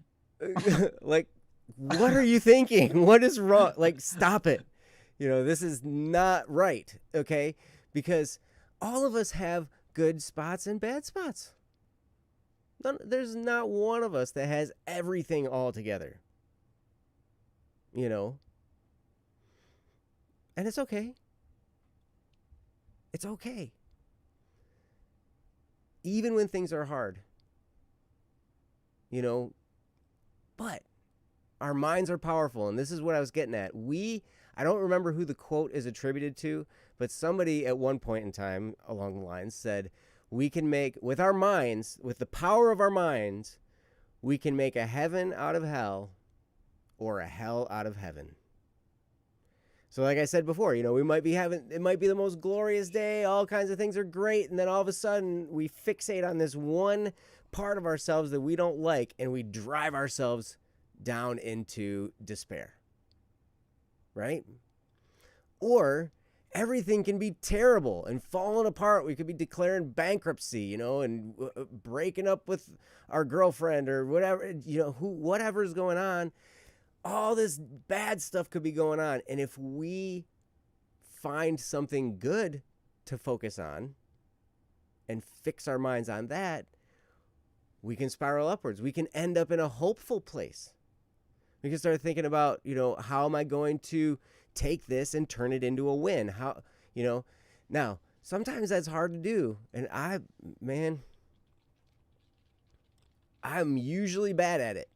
Like, what are you thinking? What is wrong? Like, stop it. This is not right. Okay? Because all of us have good spots and bad spots. There's not one of us that has everything all together. And it's okay. It's okay. Even when things are hard. But our minds are powerful. And this is what I was getting at. I don't remember who the quote is attributed to, but somebody at one point in time along the lines said, we can make, with our minds, with the power of our minds, we can make a heaven out of hell or a hell out of heaven. So like I said before, we might be it might be the most glorious day. All kinds of things are great. And then all of a sudden we fixate on this one part of ourselves that we don't like. And we drive ourselves down into despair. Right? Or everything can be terrible and falling apart. We could be declaring bankruptcy, and breaking up with our girlfriend or whatever, whatever's going on. All this bad stuff could be going on. And if we find something good to focus on and fix our minds on that, we can spiral upwards. We can end up in a hopeful place. We can start thinking about, how am I going to take this and turn it into a win? How, now sometimes that's hard to do. And I'm usually bad at it.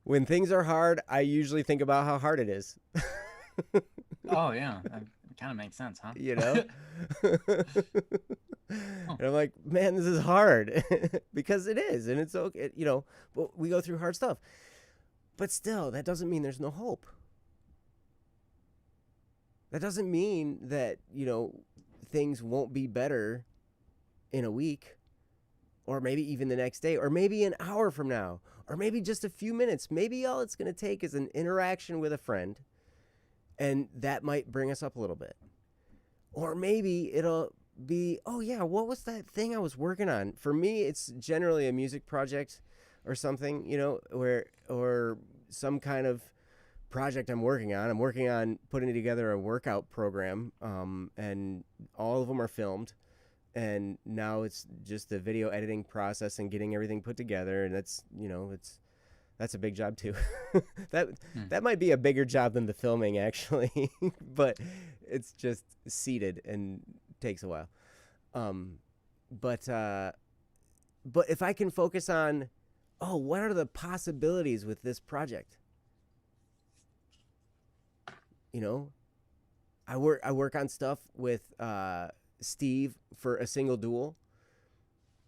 When things are hard, I usually think about how hard it is. Oh yeah, that kind of makes sense, huh? And I'm like, man, this is hard. Because it is, and it's okay, but we go through hard stuff. But still, that doesn't mean there's no hope. That doesn't mean that, things won't be better in a week, or maybe even the next day, or maybe an hour from now, or maybe just a few minutes. Maybe all it's going to take is an interaction with a friend, and that might bring us up a little bit. Or maybe it'll be, oh yeah, what was that thing I was working on? For me, it's generally a music project or something, or some kind of project I'm working on. I'm working on putting together a workout program, and all of them are filmed. And now it's just the video editing process and getting everything put together. And that's, that's a big job too. That might be a bigger job than the filming actually, but it's just seated and takes a while. But if I can focus on, what are the possibilities with this project? I work on stuff with, Steve for a single duel.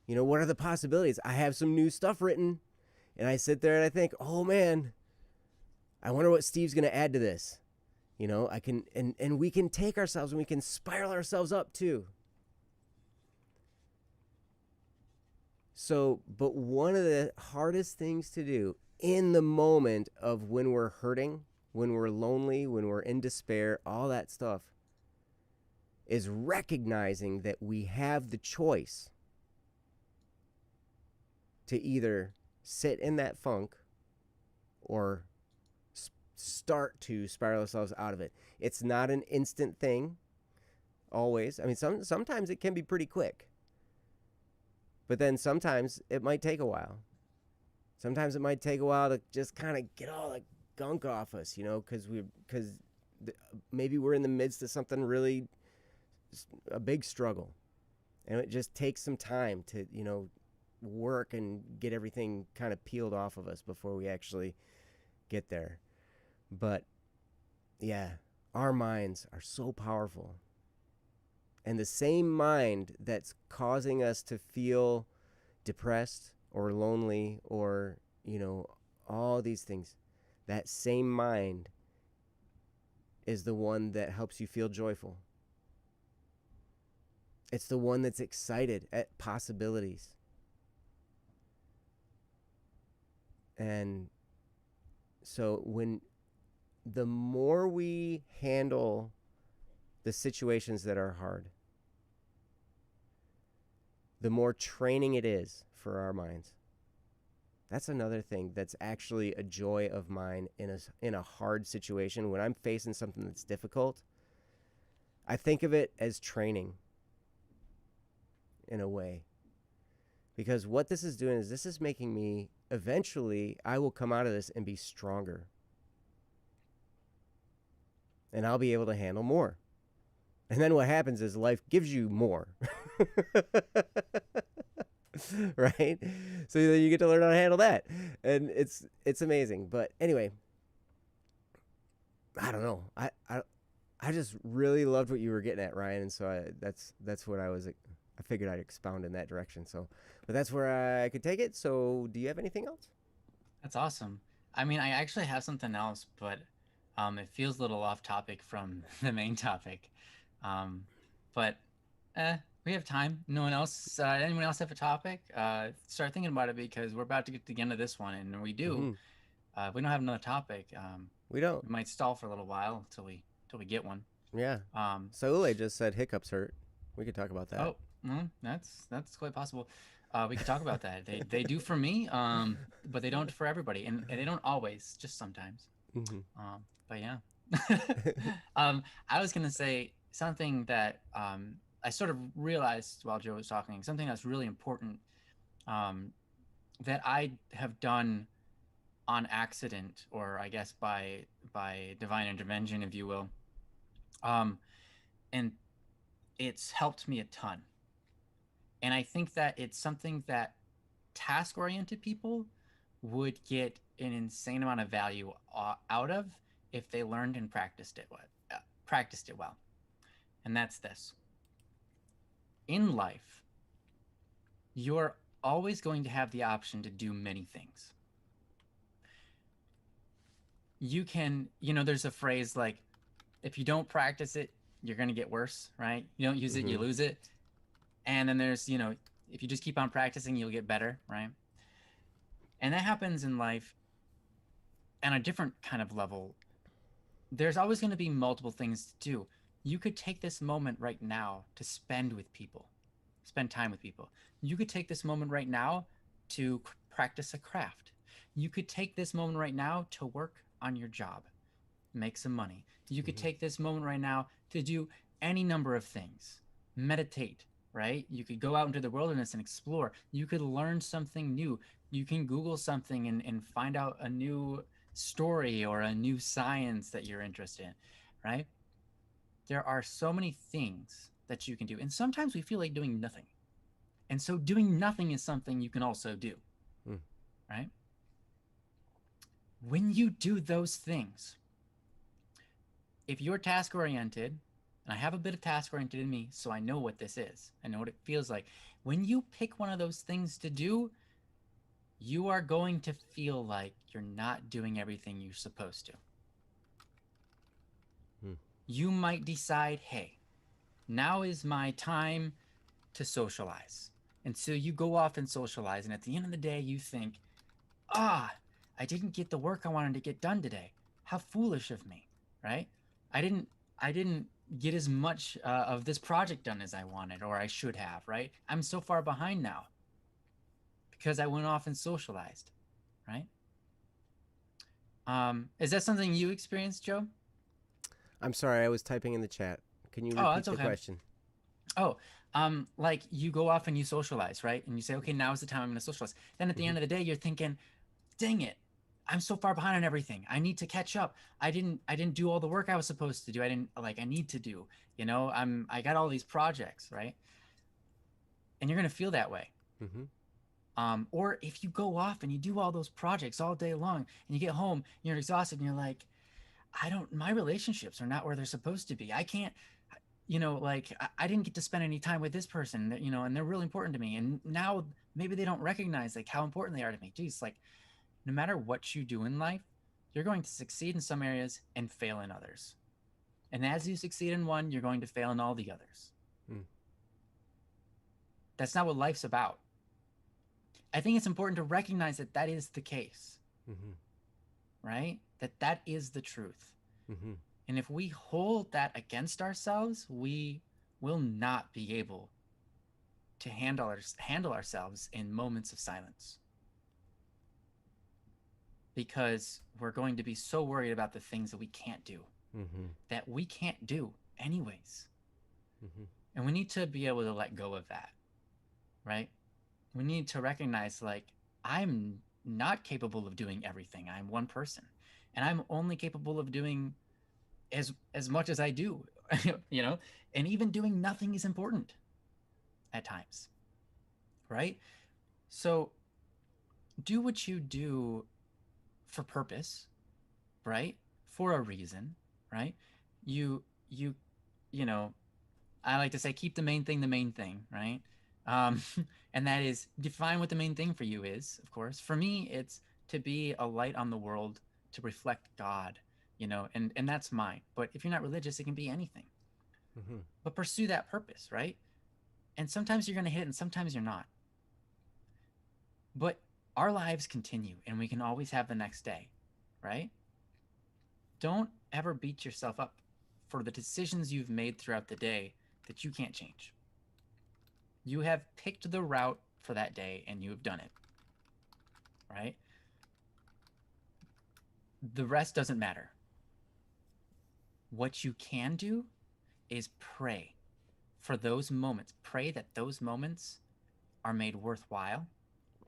What are the possibilities? I have some new stuff written, and I sit there and I think, oh man, I wonder what Steve's going to add to this. I can, and we can take ourselves and we can spiral ourselves up too. So, but one of the hardest things to do in the moment of when we're hurting, when we're lonely, when we're in despair, all that stuff, is recognizing that we have the choice to either sit in that funk or start to spiral ourselves out of it. It's not an instant thing always. I mean, sometimes it can be pretty quick. But then sometimes it might take a while. Sometimes it might take a while to just kind of get all the gunk off us, because maybe we're in the midst of something really, a big struggle. And it just takes some time to, work and get everything kind of peeled off of us before we actually get there. But yeah, our minds are so powerful. And the same mind that's causing us to feel depressed or lonely or, all these things, that same mind is the one that helps you feel joyful. It's the one that's excited at possibilities. And so the more we handle the situations that are hard, the more training it is for our minds. That's another thing that's actually a joy of mine in a hard situation. When I'm facing something that's difficult, I think of it as training in a way. Because what this is doing is this is making me, eventually, I will come out of this and be stronger. And I'll be able to handle more. And then what happens is life gives you more. Right? So then you get to learn how to handle that. And it's amazing. But anyway, I don't know. I just really loved what you were getting at, Ryan. And so that's what I figured I'd expound in that direction. So, but that's where I could take it. So do you have anything else? That's awesome. I mean, I actually have something else, but it feels a little off topic from the main topic. But we have time. No one else, anyone else have a topic? Start thinking about it because we're about to get to the end of this one. And we do, if we don't have another topic, We don't. we might stall for a little while until we get one. Yeah. Saule just said hiccups hurt. We could talk about that. Oh, that's quite possible. We could talk about that. They do for me, but they don't for everybody, and they don't always, just sometimes. But yeah. I was gonna say something that I sort of realized while Joe was talking, something that's really important, that I have done on accident, or I guess by divine intervention, if you will. And it's helped me a ton. And I think that it's something that task-oriented people would get an insane amount of value out of if they learned and practiced it well. And that's this. In life, you're always going to have the option to do many things. You can, there's a phrase like, if you don't practice it, you're going to get worse, right? You don't use it, you lose it. And then there's, if you just keep on practicing, you'll get better, right? And that happens in life on a different kind of level. There's always going to be multiple things to do. You could take this moment right now to spend time with people. You could take this moment right now to practice a craft. You could take this moment right now to work on your job, make some money. You could take this moment right now to do any number of things. Meditate, right? You could go out into the wilderness and explore. You could learn something new. You can Google something and find out a new story or a new science that you're interested in, right? There are so many things that you can do. And sometimes we feel like doing nothing. And so doing nothing is something you can also do, right? When you do those things, if you're task-oriented, and I have a bit of task-oriented in me, so I know what this is. I know what it feels like. When you pick one of those things to do, you are going to feel like you're not doing everything you're supposed to. You might decide, hey, now is my time to socialize. And so you go off and socialize, and at the end of the day, you think, I didn't get the work I wanted to get done today. How foolish of me, right? I didn't get as much of this project done as I wanted, or I should have, right? I'm so far behind now because I went off and socialized, right? Is that something you experienced, Joe? I'm sorry, I was typing in the chat. Can you Oh, that's repeat the okay. question? Oh, like you go off and you socialize, right? And you say, okay, now is the time I'm going to socialize. Then at the Mm-hmm. end of the day, you're thinking, dang it, I'm so far behind on everything. I need to catch up. I didn't do all the work I was supposed to do. I need to do. I got all these projects, right? And you're going to feel that way. Mm-hmm. Or if you go off and you do all those projects all day long and you get home, you're exhausted and you're like, my relationships are not where they're supposed to be. I can't, like I didn't get to spend any time with this person, and they're really important to me. And now maybe they don't recognize like how important they are to me. Geez, like no matter what you do in life, you're going to succeed in some areas and fail in others. And as you succeed in one, you're going to fail in all the others. Mm. That's not what life's about. I think it's important to recognize that that is the case, Mm-hmm. right? That is the truth. Mm-hmm. And if we hold that against ourselves, we will not be able to handle ourselves in moments of silence. Because we're going to be so worried about the things that we can't do, Mm-hmm. that we can't do anyways. Mm-hmm. And we need to be able to let go of that, right? We need to recognize like, I'm not capable of doing everything. I'm one person. And I'm only capable of doing as much as I do, and even doing nothing is important at times, right? So do what you do for purpose, right? For a reason, right? You you you know, I like to say keep the main thing, right? Um, and that is define what the main thing for you is, of course. For me, it's to be a light on the world, to reflect God, and that's mine. But if you're not religious, it can be anything. Mm-hmm. But pursue that purpose, right? And sometimes you're going to hit it and sometimes you're not. But our lives continue and we can always have the next day, right? Don't ever beat yourself up for the decisions you've made throughout the day that you can't change. You have picked the route for that day and you have done it, right? The rest doesn't matter. What you can do is pray for those moments. Pray that those moments are made worthwhile,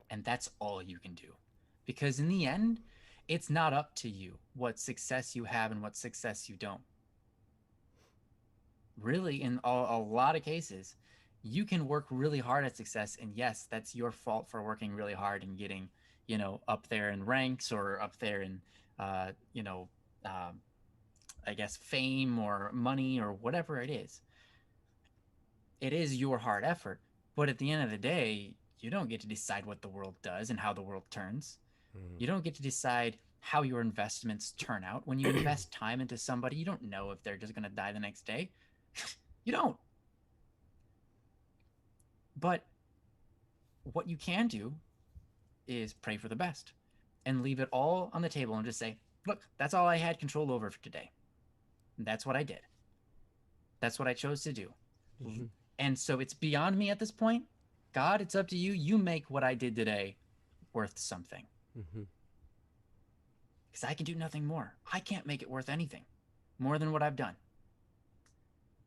and that's all you can do. Because in the end, it's not up to you what success you have and what success you don't. Really, in a lot of cases, you can work really hard at success, and yes, that's your fault for working really hard and getting, up there in ranks or up there in, uh, you know, um, I guess fame or money or whatever it is. It is your hard effort, but at the end of the day, you don't get to decide what the world does and how the world turns. Mm-hmm. You don't get to decide how your investments turn out. When you invest time into somebody, you don't know if they're just going to die the next day. You don't. But what you can do is pray for the best and leave it all on the table and just say, look, that's all I had control over for today. And that's what I did. That's what I chose to do. Mm-hmm. And so it's beyond me at this point. God, it's up to you. You make what I did today worth something. Mm-hmm. Because I can do nothing more. I can't make it worth anything more than what I've done.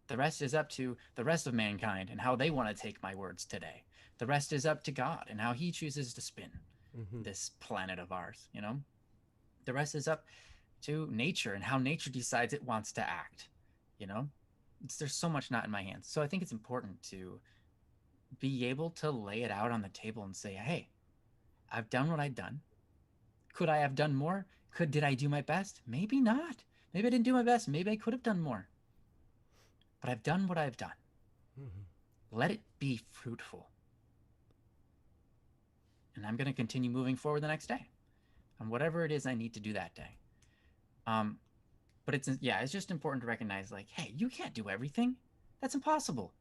The rest is up to the rest of mankind and how they want to take my words today. The rest is up to God and how he chooses to spin Mm-hmm. this planet of ours, The rest is up to nature and how nature decides it wants to act, you know? There's so much not in my hands. So I think it's important to be able to lay it out on the table and say, hey, I've done what I've done. Could I have done more? Did I do my best? Maybe not. Maybe I didn't do my best. Maybe I could have done more. But I've done what I've done. Mm-hmm. Let it be fruitful. And I'm going to continue moving forward the next day on whatever it is I need to do that day. But it's just important to recognize like, hey, you can't do everything. That's impossible.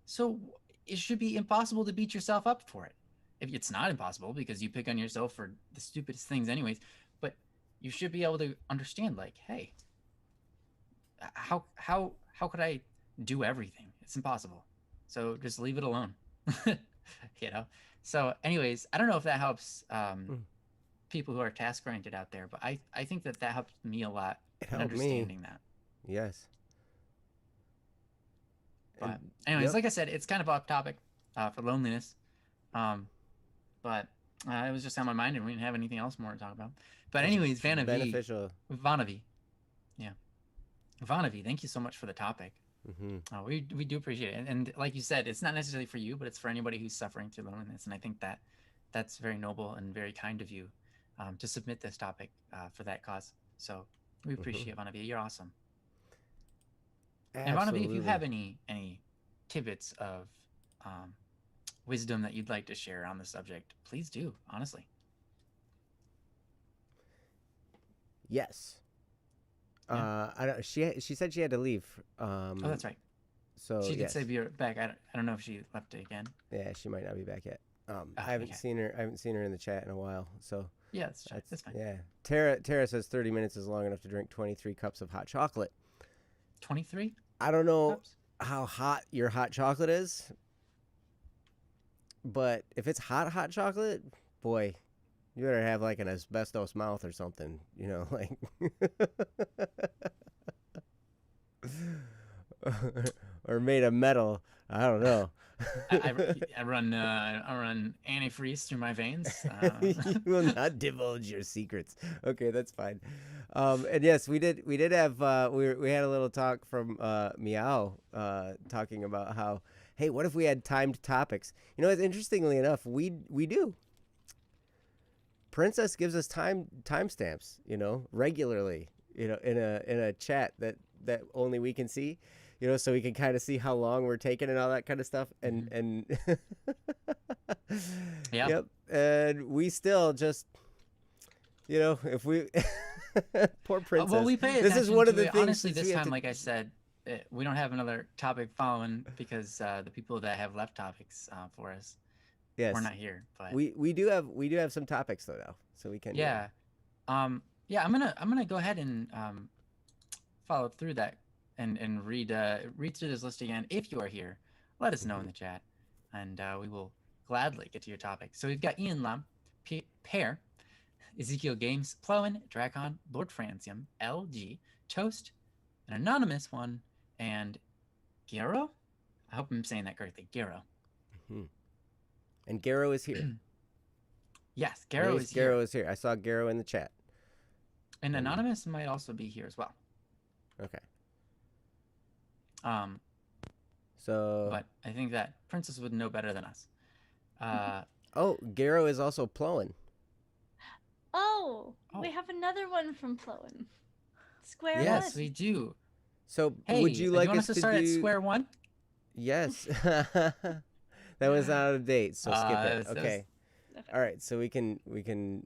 So it should be impossible to beat yourself up for it. If it's not impossible because you pick on yourself for the stupidest things anyways, but you should be able to understand like, hey, how could I do everything? It's impossible. So just leave it alone. So anyways, I don't know if that helps people who are task oriented out there, but I think that helped me a lot It in helped me. understanding that. Yes. But anyways, Yep. like I said, it's kind of off topic for loneliness. But it was just on my mind, and we didn't have anything else more to talk about. But It's anyways, beneficial. Vanavi, yeah, Vanavi, thank you so much for the topic. We do appreciate it, and like you said, it's not necessarily for you, but it's for anybody who's suffering through loneliness. And I think that that's very noble and very kind of you to submit this topic for that cause. So we appreciate Vanavi. You're awesome. Absolutely. And Vanavi, if you have any tidbits of wisdom that you'd like to share on the subject, please do, honestly. Yes. Yeah. I don't. She said she had to leave. Oh, that's right. So she did yes. say be back. I don't know if she left it again. Yeah, she might not be back yet. I haven't seen her. I haven't seen her in the chat in a while. So yeah, that's fine. Yeah. Tara says 30 minutes is long enough to drink 23 cups of hot chocolate. 23? I don't know cups? how hot your hot chocolate is, but if it's hot chocolate, boy, you better have like an asbestos mouth or something, you know, like or made of metal. I don't know. I run antifreeze through my veins. You will not divulge your secrets. Okay, that's fine. And yes, we did have we had a little talk from Meow talking about how, hey, what if we had timed topics? You know, interestingly enough, we do. Princess gives us timestamps, you know, regularly, you know, in a chat that only we can see, you know, so we can kind of see how long we're taking and all that kind of stuff. And yeah. Yep. And we still just, you know, if we poor Princess. Well, we pay attention. This is one of the things. Honestly, this time, like I said, we don't have another topic following because the people that have left topics for us. Yes. We're not here, but we do have some topics though now, so we can. Yeah, yeah. I'm gonna go ahead and follow through that and read through this list again. If you are here, let us know in the chat, and we will gladly get to your topic. So we've got Ian Lam, Pear, Ezekiel Games, Plowen, Dracon, Lord Francium, LG, Toast, an anonymous one, and Gero. I hope I'm saying that correctly. Gero. And Gero is here. Yes, Gero is here. Gero is here. I saw Gero in the chat. And Anonymous might also be here as well. Okay. So. But I think that Princess would know better than us. Oh, Gero is also Plowen. Oh, we have another one from Plowen. Square one. Yes, we do. So hey, would you like us to start at square one? Yes. That was out of date, so skip it. Okay. All right, so we can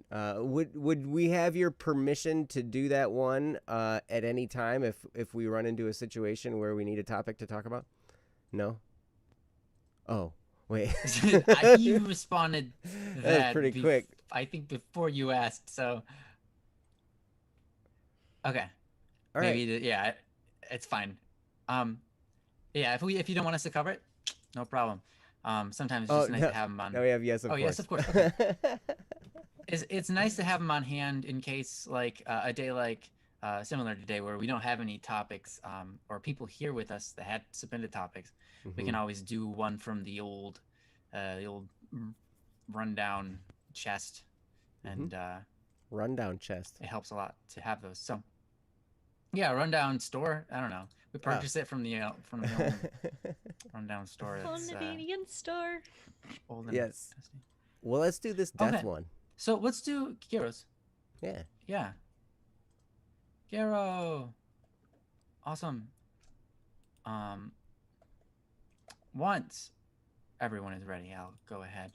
would we have your permission to do that one at any time if we run into a situation where we need a topic to talk about? No. Oh, wait. You responded that was pretty quick. I think before you asked, so okay. All maybe right. Yeah, it's fine. Yeah, if you don't want us to cover it, no problem. Sometimes it's just nice to have them on. No, we have yes, of course. Yes, of course. Okay. It's nice to have them on hand in case, like a day like similar to today, where we don't have any topics, or people here with us that had submitted topics. We can always do one from the old rundown chest, and rundown chest. It helps a lot to have those. So, yeah, rundown store. I don't know. We purchased it from the old rundown store. Canadian store. Old yes. Well, let's do this death one. So let's do Gero's. Yeah. Yeah. Gero. Awesome. Once everyone is ready, I'll go ahead.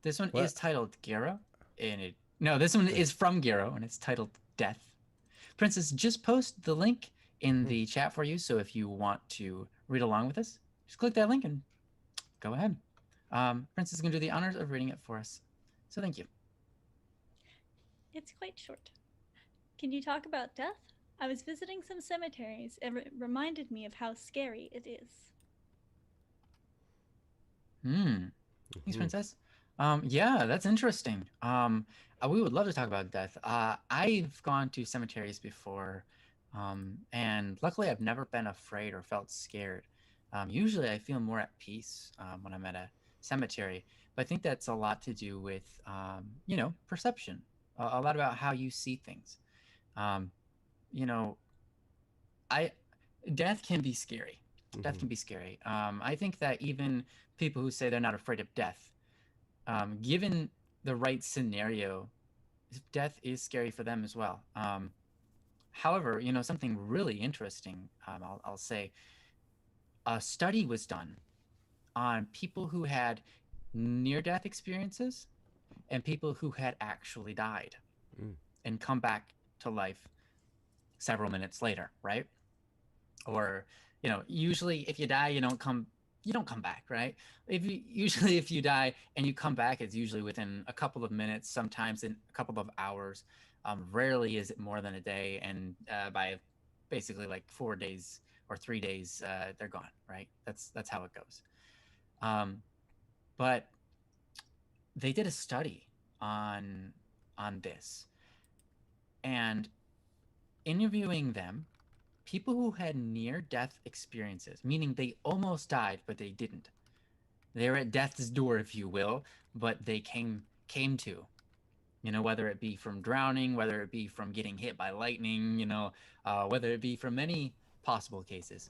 This one is titled Gero, and this one is from Gero, and it's titled Death. Princess, just post the link in the chat for you, so if you want to read along with us, just click that link and go ahead. Princess is going to do the honors of reading it for us, so thank you. It's quite short. Can you talk about death? I was visiting some cemeteries, and it reminded me of how scary it is. Thanks, Princess. Yeah, that's interesting. We would love to talk about death. I've gone to cemeteries before, and luckily I've never been afraid or felt scared. Usually I feel more at peace when I'm at a cemetery, but I think that's a lot to do with, perception, a lot about how you see things. Um, you know, I Death can be scary. Death Mm-hmm. can be scary. I think that even people who say they're not afraid of death, given the right scenario, death is scary for them as well. However, something really interesting, I'll say, a study was done on people who had near death experiences and people who had actually died Mm. and come back to life several minutes later, right? Or, usually if you die, you don't come back, right? If you die and you come back, it's usually within a couple of minutes, sometimes in a couple of hours. Rarely is it more than a day, and by basically like 4 days or 3 days, they're gone, right? That's how it goes. Um, but they did a study on this, and interviewing them, people who had near death experiences, meaning they almost died but they didn't. They were at death's door, if you will, but they came to. Whether it be from drowning, whether it be from getting hit by lightning, whether it be from many possible cases.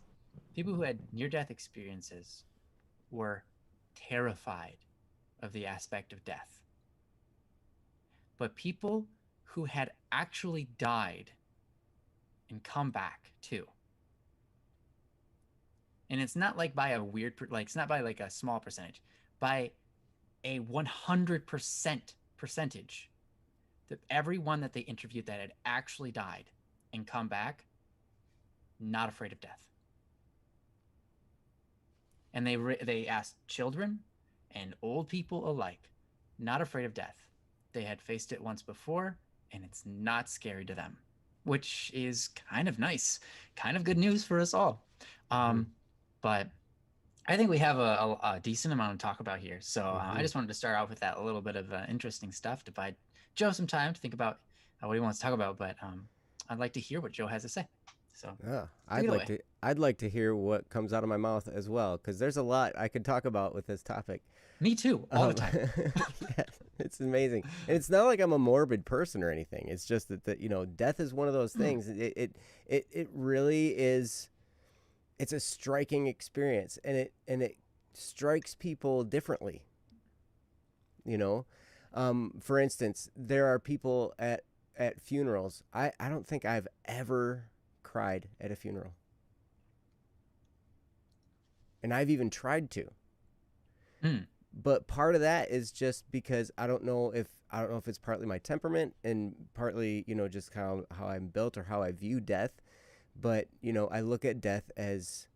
People who had near death experiences were terrified of the aspect of death. But people who had actually died and come back too. And it's not like by a weird, like it's not by like a small percentage, by a 100% percentage, that everyone that they interviewed that had actually died and come back, not afraid of death. And they asked children and old people alike, not afraid of death. They had faced it once before, and it's not scary to them, which is kind of nice, kind of good news for us all. Mm-hmm. But I think we have a decent amount to talk about here. So I Mm-hmm. just wanted to start out with that, a little bit of interesting stuff to buy Joe some time to think about what he wants to talk about. But I'd like to hear what Joe has to say. So Yeah, take I'd it like away. to. I'd like to hear what comes out of my mouth as well, because there's a lot I could talk about with this topic. Me too, all the time. Yeah, it's amazing, and it's not like I'm a morbid person or anything. It's just that death is one of those things. It really is. It's a striking experience, and it strikes people differently. You know, for instance, there are people at funerals. I don't think I've ever cried at a funeral, and I've even tried to. Mm. But part of that is just because I don't know if it's partly my temperament and partly just how I'm built or how I view death. But I look at death as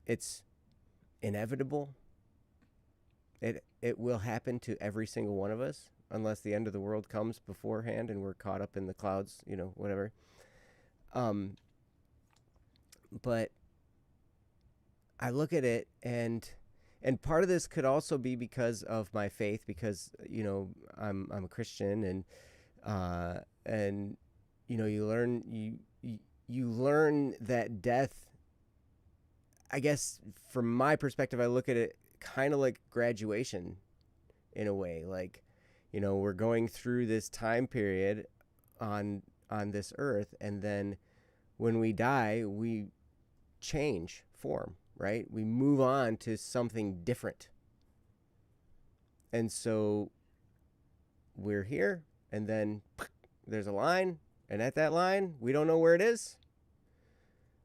it's inevitable. It will happen to every single one of us unless the end of the world comes beforehand and we're caught up in the clouds, whatever. Um, but I look at it, and part of this could also be because of my faith, because I'm a Christian, and you learn that death. I guess from my perspective, I look at it kind of like graduation in a way. Like, we're going through this time period on this earth, and then when we die, we change form, right? We move on to something different. And so we're here, and then there's a line, and at that line, we don't know where it is,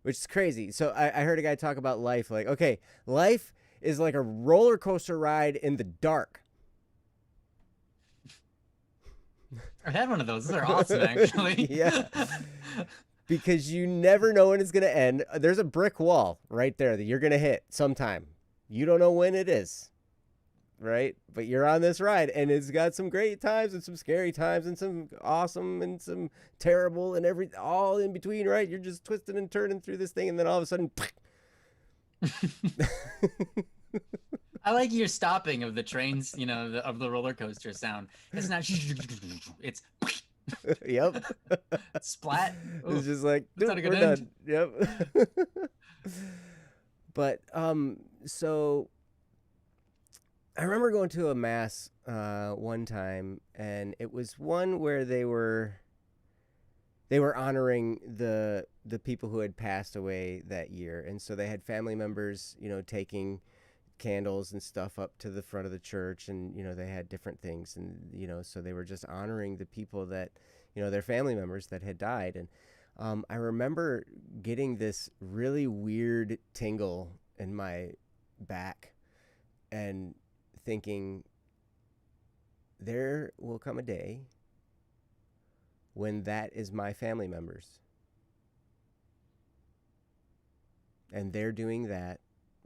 which is crazy. So I heard a guy talk about life, like, okay, life is like a roller coaster ride in the dark. I've had one of those. Those are awesome, actually. Yeah. Because you never know when it's going to end. There's a brick wall right there that you're going to hit sometime. You don't know when it is, right? But you're on this ride, and it's got some great times and some scary times and some awesome and some terrible and all in between, right? You're just twisting and turning through this thing, and then all of a sudden, I like your stopping of the trains, of the roller coaster sound. It's not. It's Yep. splat. Ooh, It's just like, that's not a good we're end. done. Yep. But so I remember going to a mass one time, and it was one where they were honoring the people who had passed away that year, and so they had family members, taking candles and stuff up to the front of the church, and they had different things, and so they were just honoring the people that their family members that had died. And I remember getting this really weird tingle in my back and thinking, there will come a day when that is my family members, and they're doing that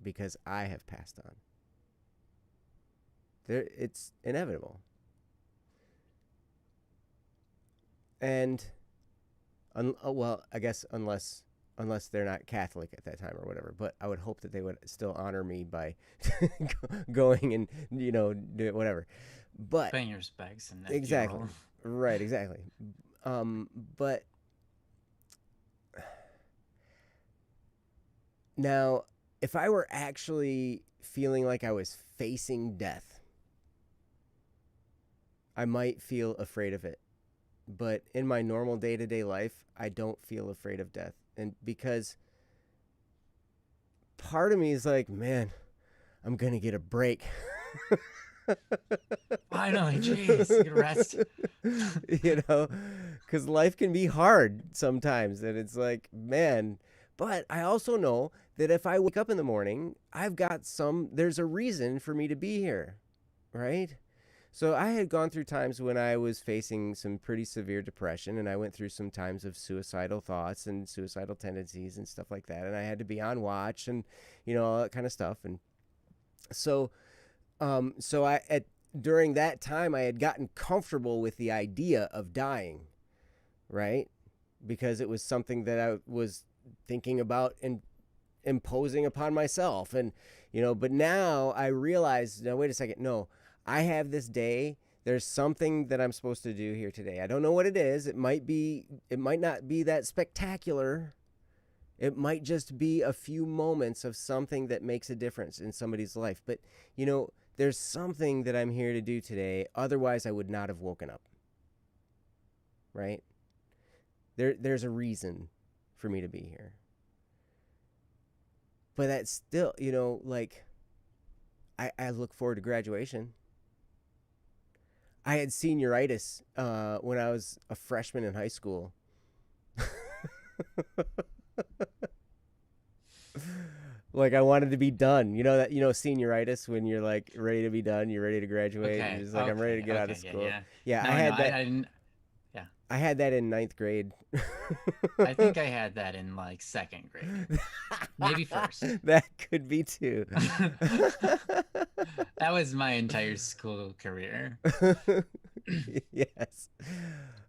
because I have passed on. It's inevitable. And well, I guess unless they're not Catholic at that time or whatever, but I would hope that they would still honor me by going and do it, whatever. But paying your respects and exactly, right, exactly. But now, if I were actually feeling like I was facing death, I might feel afraid of it. But in my normal day-to-day life, I don't feel afraid of death. And because part of me is like, man, I'm going to get a break. Finally, jeez, get a rest. Because life can be hard sometimes. And it's like, man, but I also know that if I wake up in the morning, there's a reason for me to be here, right? So I had gone through times when I was facing some pretty severe depression, and I went through some times of suicidal thoughts and suicidal tendencies and stuff like that. And I had to be on watch and, all that kind of stuff. And so, during that time, I had gotten comfortable with the idea of dying, right? Because it was something that I was thinking about and imposing upon myself. And, but now I realize, no, wait a second, no. I have this day. There's something that I'm supposed to do here today. I don't know what it is. It might not be that spectacular. It might just be a few moments of something that makes a difference in somebody's life. But, there's something that I'm here to do today. Otherwise, I would not have woken up. Right? There's a reason for me to be here. But that's still, I look forward to graduation. I had senioritis when I was a freshman in high school. Like, I wanted to be done. Senioritis, when you're like ready to be done, you're ready to graduate. Okay. You're just like, I'm ready to get out of school. Yeah, No, I had that. I didn't. Yeah. I had that in 9th grade. I think I had that in like 2nd grade. Maybe 1st. That could be too. That was my entire school career. Yes.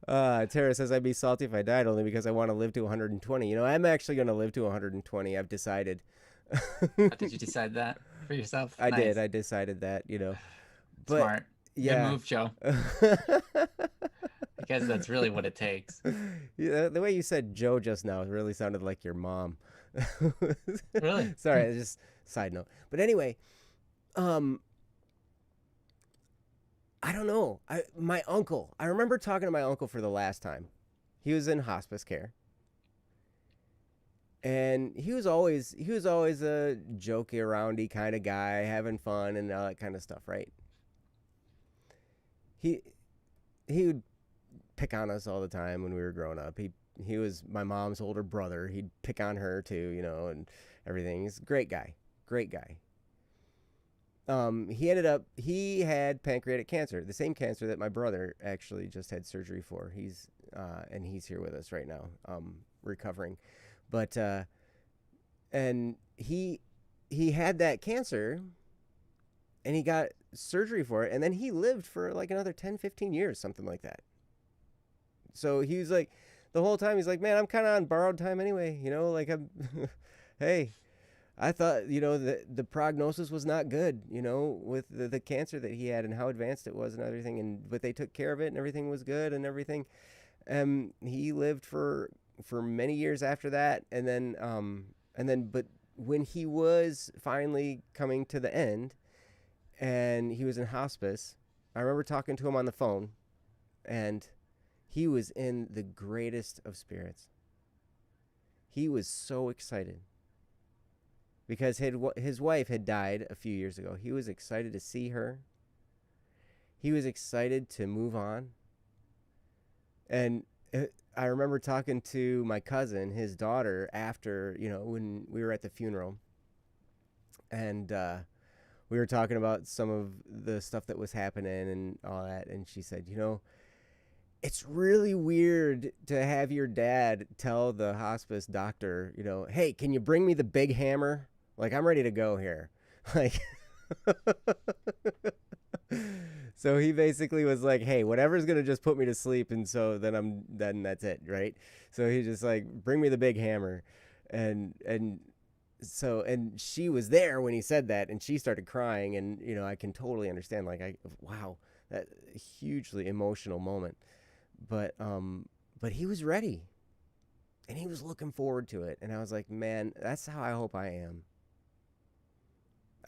Tara says, I'd be salty if I died only because I want to live to 120. I'm actually going to live to 120. I've decided. Did you decide that for yourself? I Nice. did. I decided that, But, smart. yeah. Good move, Joe. Because that's really what it takes. Yeah, the way you said Joe just now really sounded like your mom. Really? Sorry, just side note. But anyway, I don't know. My uncle. I remember talking to my uncle for the last time. He was in hospice care. And he was always a jokey aroundy kind of guy, having fun and all that kind of stuff, right? He would pick on us all the time when we were growing up. He was my mom's older brother. He'd pick on her too, and everything. He's a great guy. Great guy. He had pancreatic cancer, the same cancer that my brother actually just had surgery for. He's here with us right now, recovering. But and he had that cancer, and he got surgery for it, and then he lived for like another 10, 15 years, something like that. So he was like, the whole time he's like, man, I'm kind of on borrowed time anyway, like I'm, hey, I thought, the prognosis was not good, with the cancer that he had and how advanced it was and everything. But they took care of it and everything was good and everything. He lived for many years after that, but when he was finally coming to the end, and he was in hospice, I remember talking to him on the phone, and he was in the greatest of spirits. He was so excited because his wife had died a few years ago. He was excited to see her. He was excited to move on. And I remember talking to my cousin, his daughter, after, when we were at the funeral. And we were talking about some of the stuff that was happening and all that. And she said, it's really weird to have your dad tell the hospice doctor, hey, can you bring me the big hammer? Like, I'm ready to go here. Like, so he basically was like, hey, whatever's going to just put me to sleep. And so then that's it. Right. So he just like, bring me the big hammer. And she was there when he said that, and she started crying. And, I can totally understand, like, wow, that hugely emotional moment. But he was ready, and he was looking forward to it. And I was like, man, that's how I hope I am.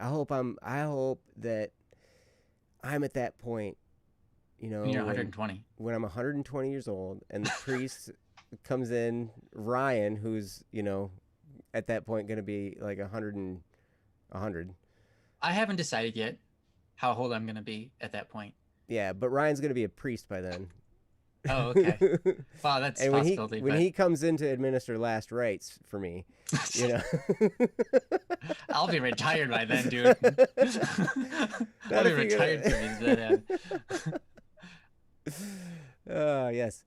I hope that I'm at that point, When you're 120. When I'm 120 years old, and the priest comes in, Ryan, who's, at that point going to be like 100. I haven't decided yet how old I'm going to be at that point. Yeah, but Ryan's going to be a priest by then. Oh, okay. Wow, that's and a possibility. When he comes in to administer last rites for me, I'll be retired by then, dude. I'll be retired for these then. Yes.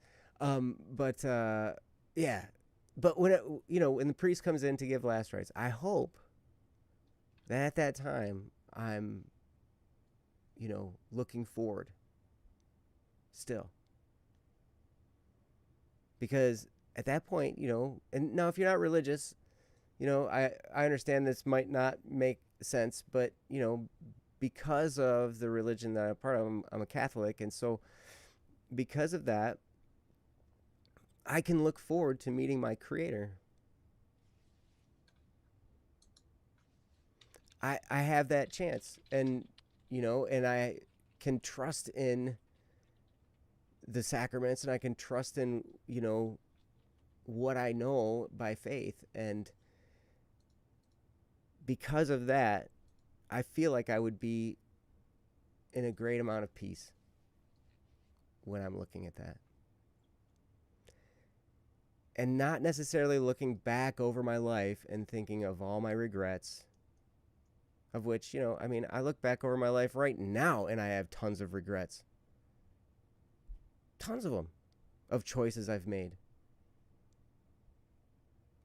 Yeah. But when when the priest comes in to give last rites, I hope that at that time I'm looking forward still. Because at that point, and now if you're not religious, I understand this might not make sense, but, because of the religion that I'm part of, I'm a Catholic. And so because of that, I can look forward to meeting my Creator. I have that chance. And, and I can trust in the sacraments, and I can trust in, what I know by faith. And because of that, I feel like I would be in a great amount of peace when I'm looking at that. And not necessarily looking back over my life and thinking of all my regrets, of which, I look back over my life right now and I have tons of regrets. Tons of them, of choices I've made.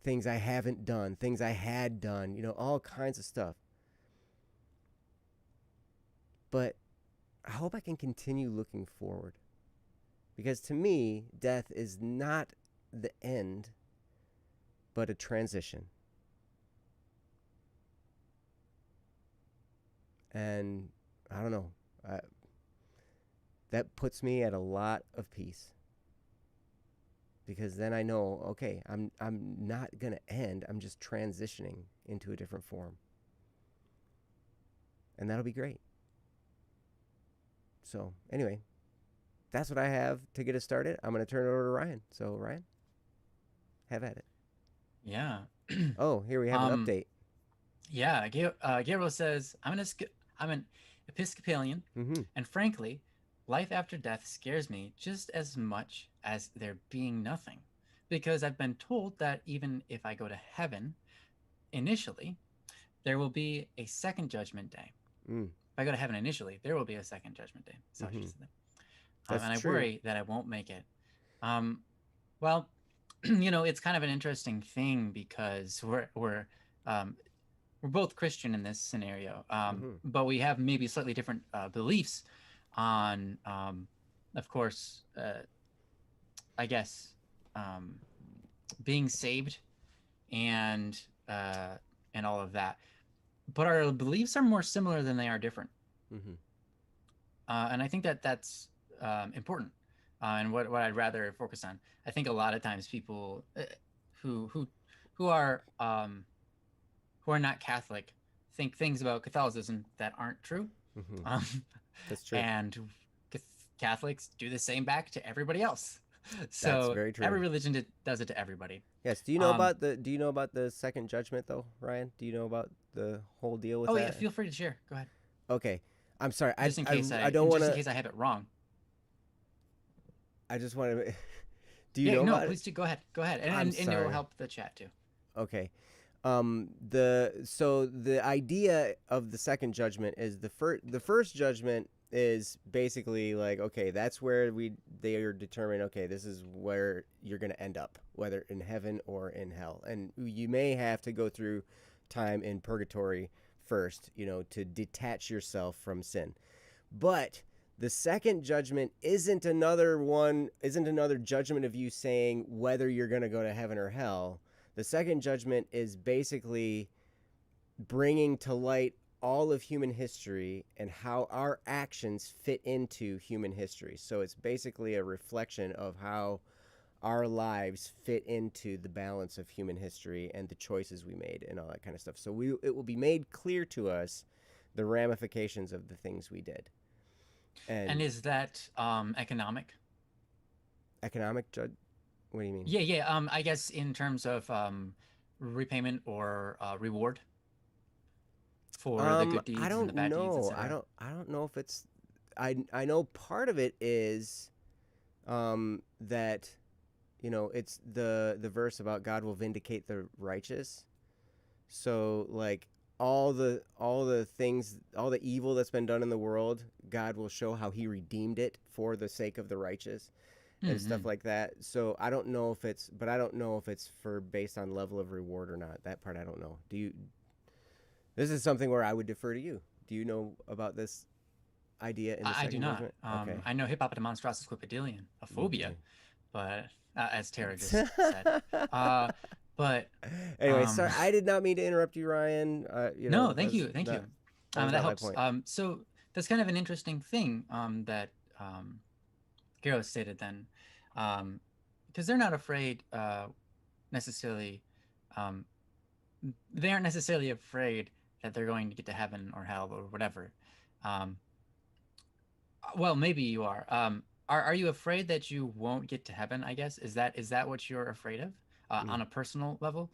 Things I haven't done, things I had done, all kinds of stuff. But I hope I can continue looking forward. Because to me, death is not the end, but a transition. And I don't know. That puts me at a lot of peace. Because then I know, okay, I'm not going to end. I'm just transitioning into a different form. And that'll be great. So, anyway, that's what I have to get us started. I'm going to turn it over to Ryan. So, Ryan, have at it. Yeah. Oh, here we have an update. Yeah. Gabriel says, I'm an Episcopalian, and frankly, life after death scares me just as much as there being nothing, because I've been told that even if I go to heaven initially, there will be a second judgment day. If I go to heaven initially, there will be a second judgment day. That's how she said that. And true. I worry that I won't make it. Well, it's kind of an interesting thing because we're both Christian in this scenario, but we have maybe slightly different beliefs on, of course, I guess, being saved and and all of that. But our beliefs are more similar than they are different. Mm-hmm. And I think that that's important, and what I'd rather focus on. I think a lot of times people who who who are who are not Catholic think things about Catholicism that aren't true, Mm-hmm. um, That's true. and Catholics do the same back to everybody else. That's So very true. every religion does it to everybody. Yes. Do you know about the second judgment though, Ryan? Do you know about the whole deal with Oh yeah, that? feel free to share. Go ahead. Okay. I'm sorry. Just in case I don't want just in to. case I have it wrong. I just want to. Do you Yeah, know no, about it? please do. Go ahead. Go ahead, I'm and it will sorry. help the chat too. Okay. The idea of the second judgment is the first judgment is basically like, okay, that's where they are determined, okay, this is where you're going to end up, whether in heaven or in hell, and you may have to go through time in purgatory first, to detach yourself from sin. But the second judgment isn't another judgment of you saying whether you're going to go to heaven or hell. The second judgment is basically bringing to light all of human history and how our actions fit into human history. So it's basically a reflection of how our lives fit into the balance of human history and the choices we made and all that kind of stuff. So it will be made clear to us the ramifications of the things we did. And is that economic? Economic judge? What do you mean? Yeah. I guess in terms of repayment or reward for the good I deeds and the don't bad deeds, know. etc. I don't know if it's. I know part of it is, that, it's the verse about God will vindicate the righteous. So like all the things, all the evil that's been done in the world, God will show how He redeemed it for the sake of the righteous and stuff like that. So I don't know if it's for based on level of reward or not. That part I don't know. This is something where I would defer to you. Do you know about this idea in the I do second not. judgment? Okay. I know Hippopotamonstrossus quipedalian, a phobia, Okay. but as Tara just said. But Anyway, sorry, I did not mean to interrupt you, Ryan. No, thank you. That That not my helps. point. So that's kind of an interesting thing that Gero stated then, because they're not afraid necessarily. Um, they aren't necessarily afraid that they're going to get to heaven or hell or whatever. Um, well, maybe you are. Are you afraid that you won't get to heaven? I guess is that what you're afraid of on a personal level?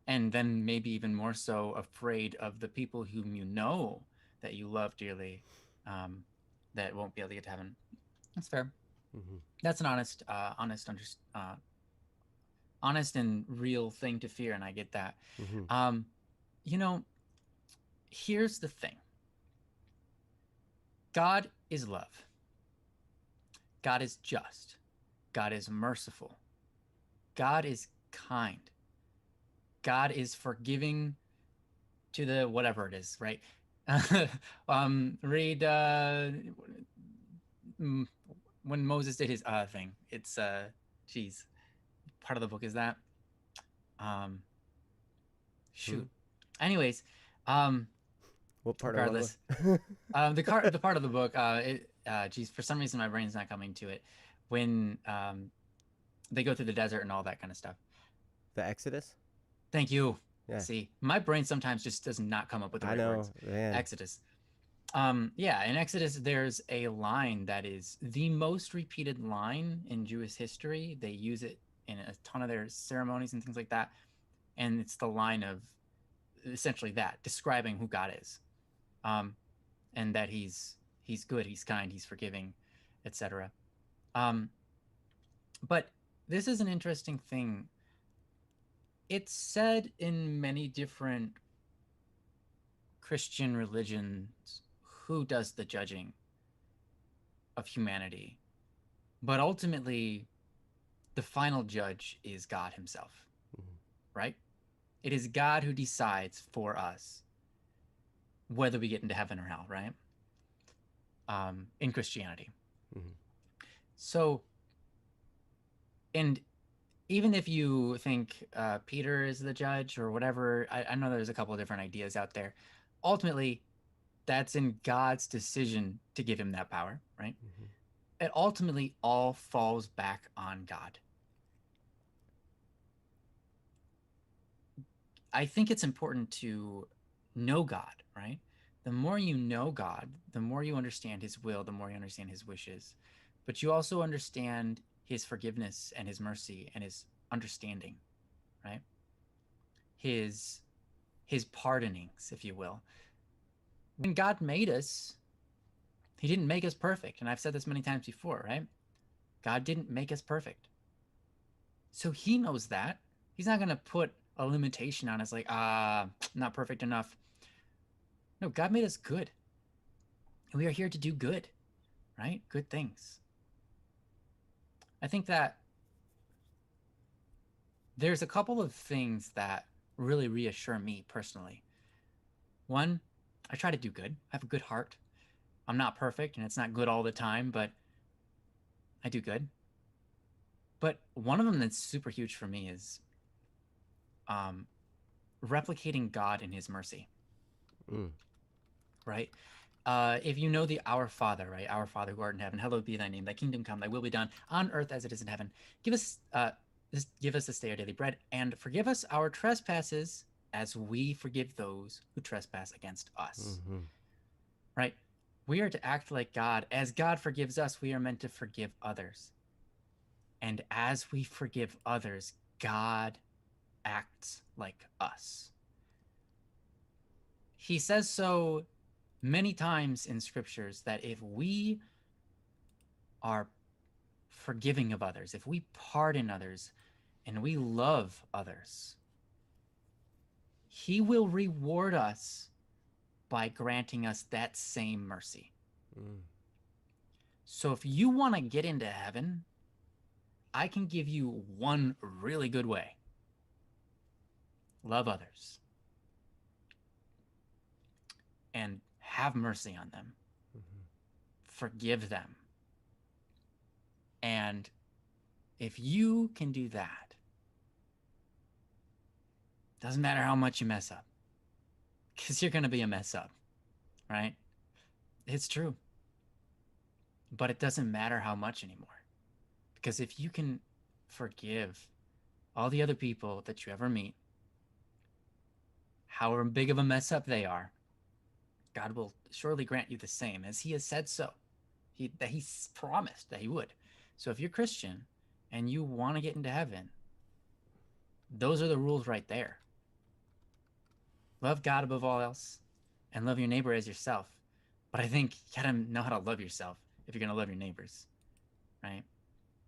And then maybe even more so afraid of the people whom you know that you love dearly, that won't be able to get to heaven. That's fair. Mm-hmm. That's an honest and real thing to fear, and I get that. Mm-hmm. You know, here's the thing. God is love. God is just. God is merciful. God is kind. God is forgiving to the whatever it is, right? Read when Moses did his thing. It's geez, part of the book is that. Shoot. Anyways, What part regardless, of the the part of the book, geez, for some reason my brain's not coming to it. When they go through the desert and all that kind of stuff. The Exodus? Thank you. Yeah. See, my brain sometimes just does not come up with the right words. Man. Exodus. Yeah, in Exodus, there's a line that is the most repeated line in Jewish history. They use it in a ton of their ceremonies and things like that. And it's the line of essentially that, describing who God is. And that he's good, he's kind, he's forgiving, etc. But this is an interesting thing. It's said in many different Christian religions who does the judging of humanity. But ultimately, the final judge is God himself, right? It is God who decides for us whether we get into heaven or hell, right? In Christianity. So, and even if you think Peter is the judge or whatever, I know there's a couple of different ideas out there. Ultimately, that's in God's decision to give him that power, right? Mm-hmm. It ultimately all falls back on God. I think it's important to know God, right? The more you know God, the more you understand his will, the more you understand his wishes. But you also understand his forgiveness and his mercy and his understanding, right? His pardonings, if you will. When God made us, he didn't make us perfect. And I've said this many times before, right? God didn't make us perfect. So he knows that. He's not going to put a limitation on us like, not perfect enough. No, God made us good. And we are here to do good, right? Good things. I think that there's a couple of things that really reassure me personally. One, I try to do good. I have a good heart. I'm not perfect and it's not good all the time, but I do good. But one of them that's super huge for me is replicating God in his mercy, right? If you know the Our Father, right? Our Father who art in heaven, hallowed be thy name. Thy kingdom come, thy will be done on earth as it is in heaven. Give us this day our daily bread, and forgive us our trespasses as we forgive those who trespass against us. Mm-hmm. Right? We are to act like God. As God forgives us, we are meant to forgive others. And as we forgive others, God acts like us. He says so many times in scriptures that if we are forgiving of others, if we pardon others, and we love others, he will reward us by granting us that same mercy. So if you want to get into heaven, I can give you one really good way. Love others and have mercy on them. Forgive them. And if you can do that, doesn't matter how much you mess up, because you're going to be a mess up, right? It's true. But it doesn't matter how much anymore. Because if you can forgive all the other people that you ever meet, however big of a mess up they are, God will surely grant you the same, as he has said so. He's promised that he would. So if you're Christian and you want to get into heaven, those are the rules right there. Love God above all else and love your neighbor as yourself. But I think you gotta know how to love yourself if you're gonna love your neighbors, right?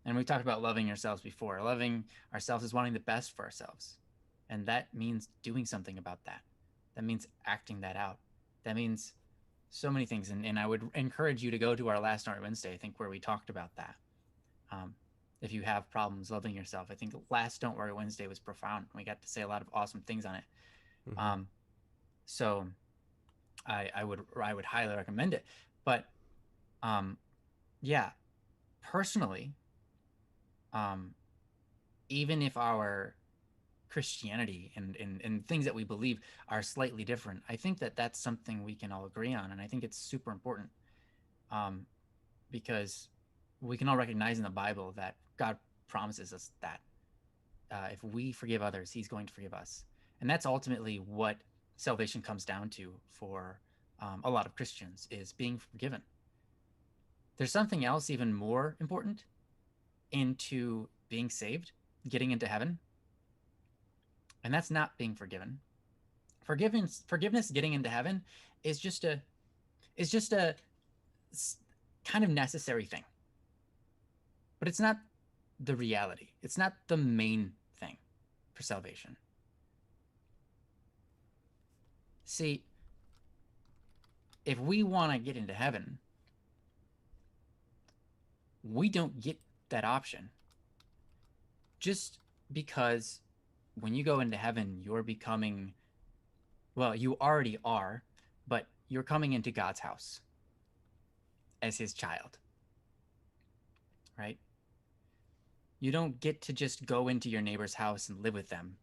And we talked about loving ourselves before. Loving ourselves is wanting the best for ourselves. And that means doing something about that. That means acting that out. That means so many things. And I would encourage you to go to our last Art Wednesday, I think, where we talked about that. If you have problems loving yourself, I think last Don't Worry Wednesday was profound. We got to say a lot of awesome things on it. So I would highly recommend it. But yeah, personally, even if our Christianity and things that we believe are slightly different, I think that that's something we can all agree on. And I think it's super important because we can all recognize in the Bible that God promises us that if we forgive others, he's going to forgive us. And that's ultimately what salvation comes down to for a lot of Christians, is being forgiven. There's something else even more important into being saved, getting into heaven, and that's not being forgiven. Forgiveness, getting into heaven is just a kind of necessary thing, but it's not the reality. It's not the main thing for salvation. See, if we want to get into heaven, we don't get that option just because when you go into heaven, you're becoming, well, you already are, but you're coming into God's house as his child, right? You don't get to just go into your neighbor's house and live with them.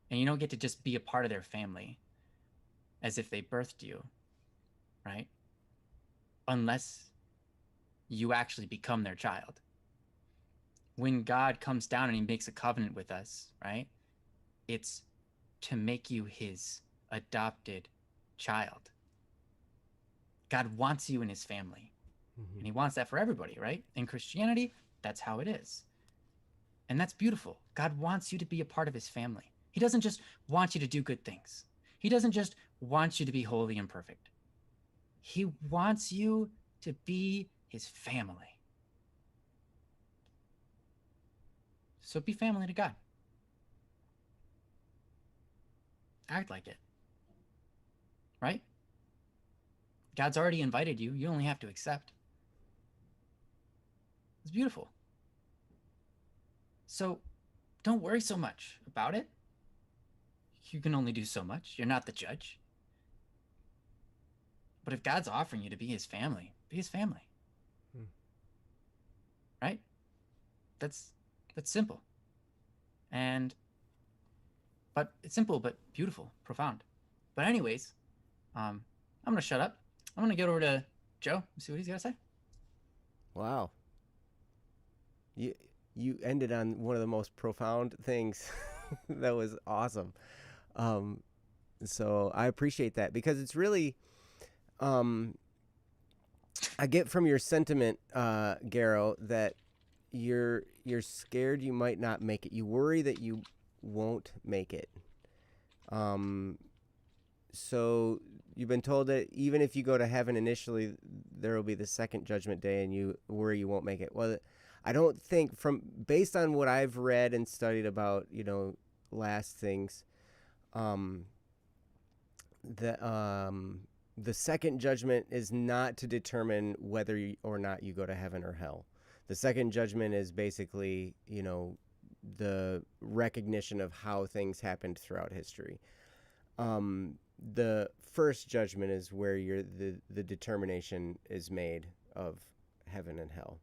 And you don't get to just be a part of their family as if they birthed you, right? Unless you actually become their child. When God comes down and he makes a covenant with us, right? It's to make you his adopted child. God wants you in his family. Mm-hmm. And he wants that for everybody, right? In Christianity, that's how it is. And that's beautiful. God wants you to be a part of his family. He doesn't just want you to do good things. He doesn't just want you to be holy and perfect. He wants you to be his family. So be family to God. Act like it. Right? God's already invited you. You only have to accept. It's beautiful. So don't worry so much about it. You can only do so much. You're not the judge. But if God's offering you to be his family, be his family. Right? That's simple. But it's simple, but beautiful, profound. But anyways, I'm going to shut up. I'm going to get over to Joe and see what he's got to say. Wow. You ended on one of the most profound things. That was awesome. So I appreciate that, because it's really, I get from your sentiment, Garrow, that you're scared you might not make it. You worry that you won't make it. So you've been told that even if you go to heaven initially, there will be the second judgment day, and you worry you won't make it. Well, I don't think, based on what I've read and studied about, last things, the second judgment is not to determine whether or not you go to heaven or hell. The second judgment is basically, the recognition of how things happened throughout history. The first judgment is where the determination is made of heaven and hell.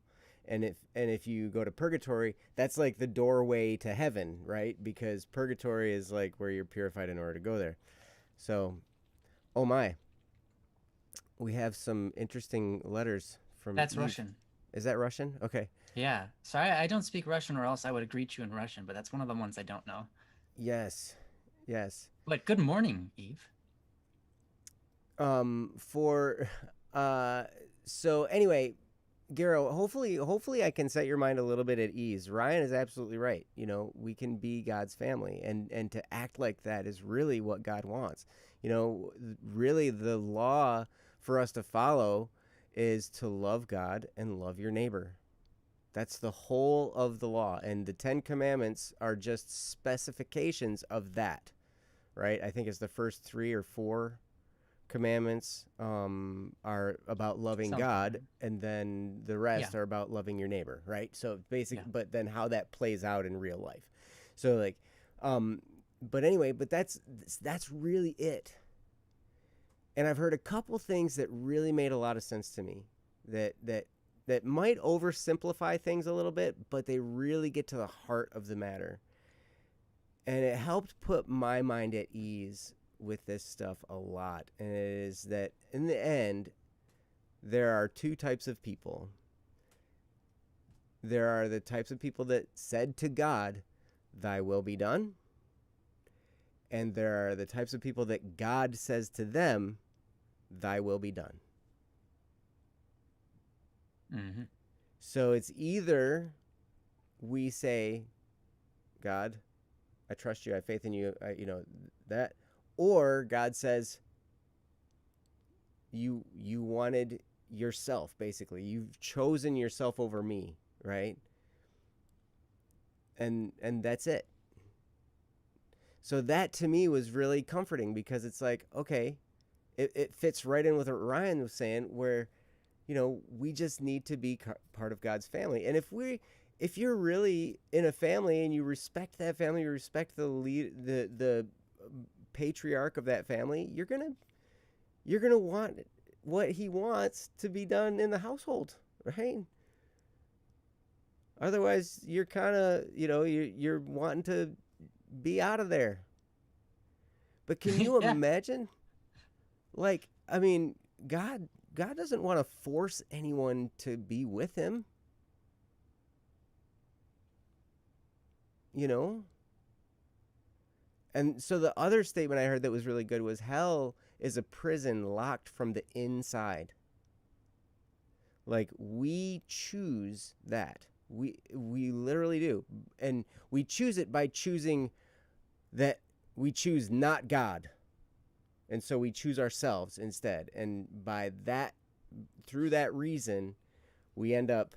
And if you go to purgatory, that's like the doorway to heaven, right? Because purgatory is like where you're purified in order to go there. So, oh my, we have some interesting letters from. That's Russian. Is that Russian? Okay. Yeah. So I don't speak Russian, or else I would greet you in Russian, but that's one of the ones I don't know. Yes. But good morning, Eve. So anyway, Garrow, hopefully I can set your mind a little bit at ease. Ryan is absolutely right. We can be God's family, and to act like that is really what God wants. Really the law for us to follow is to love God and love your neighbor. That's the whole of the law, and the 10 Commandments are just specifications of that, right? I think it's the first 3 or 4 commandments are about loving God, and then the rest are about loving your neighbor, right? So basically, but then how that plays out in real life. So but anyway, but that's really it. And I've heard a couple things that really made a lot of sense to me that might oversimplify things a little bit, but they really get to the heart of the matter. And it helped put my mind at ease with this stuff a lot. And it is that in the end, there are 2 types of people. There are the types of people that said to God, "Thy will be done." And there are the types of people that God says to them, "Thy will be done." Mm-hmm. So it's either we say, "God, I trust you, I have faith in you," that, or God says, you wanted yourself, basically. You've chosen yourself over me, right? And that's it. So that to me was really comforting, because it's like, okay, it fits right in with what Ryan was saying, where, we just need to be part of God's family. And if you're really in a family and you respect that family, you respect the patriarch of that family, you're gonna want what he wants to be done in the household, right? Otherwise, you're kind of, you're wanting to be out of there. But can you Yeah. imagine? Like, I mean, God doesn't want to force anyone to be with him. You know? And so the other statement I heard that was really good was hell is a prison locked from the inside. Like we choose that. We literally do. And we choose it by choosing that we choose not God. And so we choose ourselves instead. And by that, through that reason, we end up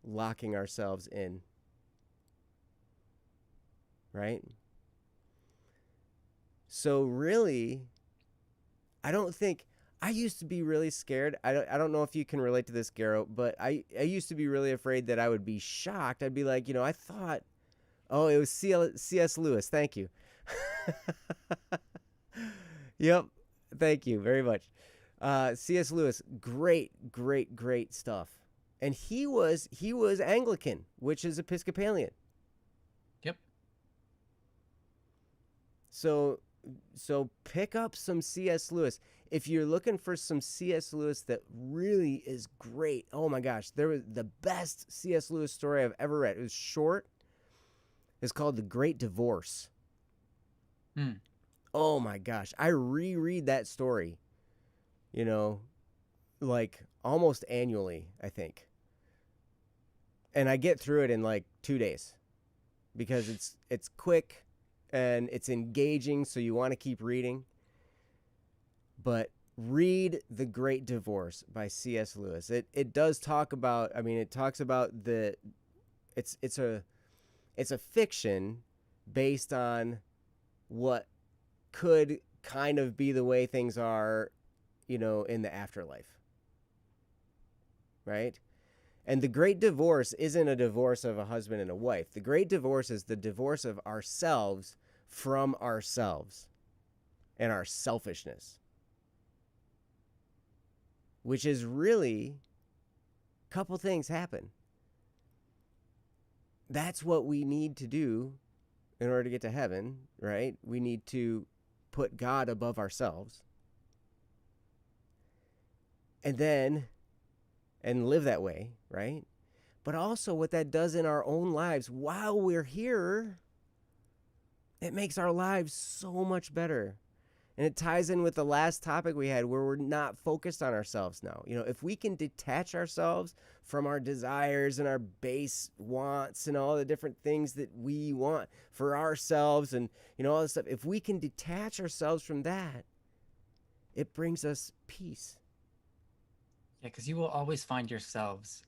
locking ourselves in. Right? So really, I don't think I used to be really scared. I don't know if you can relate to this, Garrow, but I used to be really afraid that I would be shocked. I'd be like, I thought, oh, it was C.S. Lewis. Thank you. Yep. Thank you very much. C.S. Lewis, great stuff. And he was Anglican, which is Episcopalian. Yep. So pick up some C.S. Lewis. If you're looking for some C.S. Lewis that really is great, oh my gosh, there was the best C.S. Lewis story I've ever read. It was short. It's called The Great Divorce. Oh my gosh, I reread that story, like almost annually, I think. And I get through it in like 2 days because it's quick and it's engaging, so you want to keep reading. But read The Great Divorce by C.S. Lewis. It does talk about, it talks about it's a fiction based on what could kind of be the way things are, in the afterlife. Right? And the great divorce isn't a divorce of a husband and a wife. The great divorce is the divorce of ourselves from ourselves and our selfishness. Which is really, a couple things happen. That's what we need to do in order to get to heaven, right? We need to put God above ourselves. And live that way, right? But also what that does in our own lives while we're here, it makes our lives so much better. And it ties in with the last topic we had where we're not focused on ourselves now. If we can detach ourselves from our desires and our base wants and all the different things that we want for ourselves and, all this stuff, if we can detach ourselves from that, it brings us peace. Yeah, because you will always find yourselves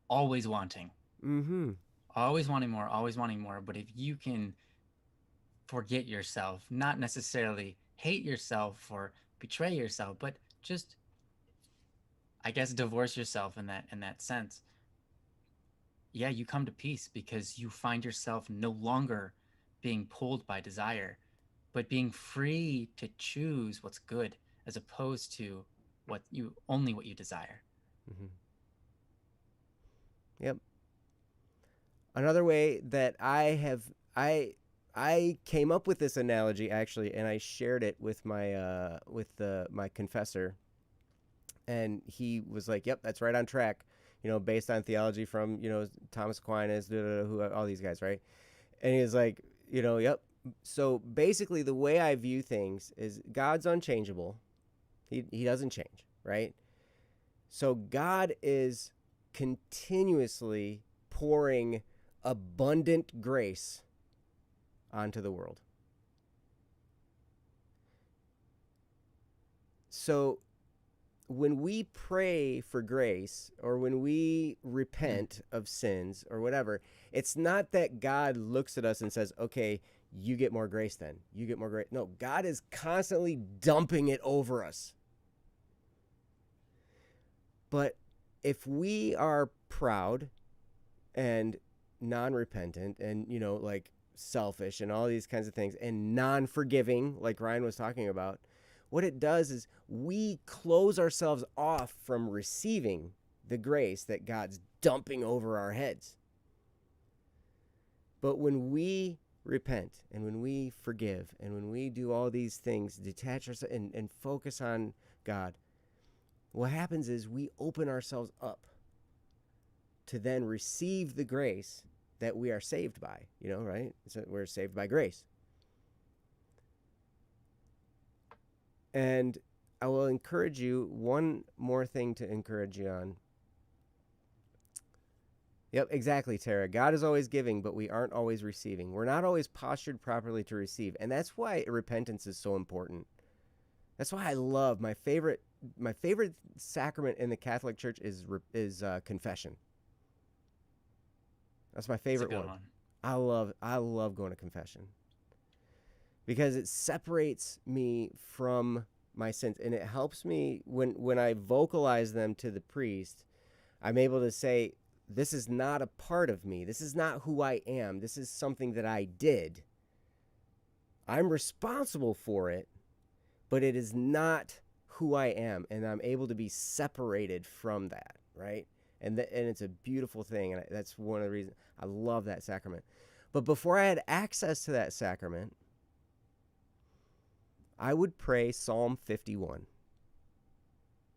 always wanting. Mm-hmm. Always wanting more, always wanting more. But if you can forget yourself, not necessarily hate yourself or betray yourself, but just, I guess, divorce yourself in that sense. Yeah, you come to peace because you find yourself no longer being pulled by desire, but being free to choose what's good as opposed to what you desire. Mm-hmm. Yep. Another way that I came up with this analogy actually, and I shared it with my my confessor, and he was like, "Yep, that's right on track." Based on theology from Thomas Aquinas, who all these guys, right? And he was like, "Yep." So basically, the way I view things is God's unchangeable. He doesn't change, right? So God is continuously pouring abundant grace onto the world. So when we pray for grace or when we repent of sins or whatever, it's not that God looks at us and says, okay, you get more grace then. You get more grace. No, God is constantly dumping it over us. But if we are proud and non-repentant and, like selfish and all these kinds of things and non-forgiving, like Ryan was talking about, what it does is we close ourselves off from receiving the grace that God's dumping over our heads. But when we repent and when we forgive and when we do all these things, detach ourselves and focus on God, what happens is we open ourselves up to then receive the grace that we are saved by, right? So we're saved by grace. And I will encourage you, one more thing to encourage you on. Yep, exactly, Tara. God is always giving, but we aren't always receiving. We're not always postured properly to receive. And that's why repentance is so important. That's why I love my favorite sacrament in the Catholic Church is confession. That's my favorite one. I love going to confession because it separates me from my sins, and it helps me when I vocalize them to the priest. I'm able to say, this is not a part of me. This is not who I am. This is something that I did. I'm responsible for it, but it is not who I am, and I'm able to be separated from that, right? And it's a beautiful thing, and that's one of the reasons I love that sacrament. But before I had access to that sacrament, I would pray Psalm 51.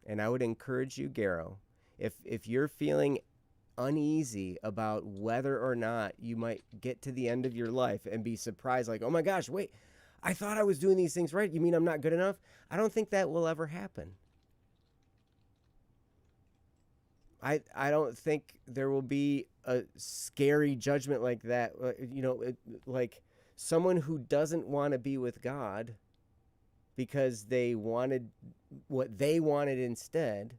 And I would encourage you, Garrow, if you're feeling uneasy about whether or not you might get to the end of your life and be surprised, like, oh my gosh, wait, I thought I was doing these things right. You mean I'm not good enough? I don't think that will ever happen. I don't think there will be a scary judgment like that. Like someone who doesn't want to be with God because they wanted what they wanted instead.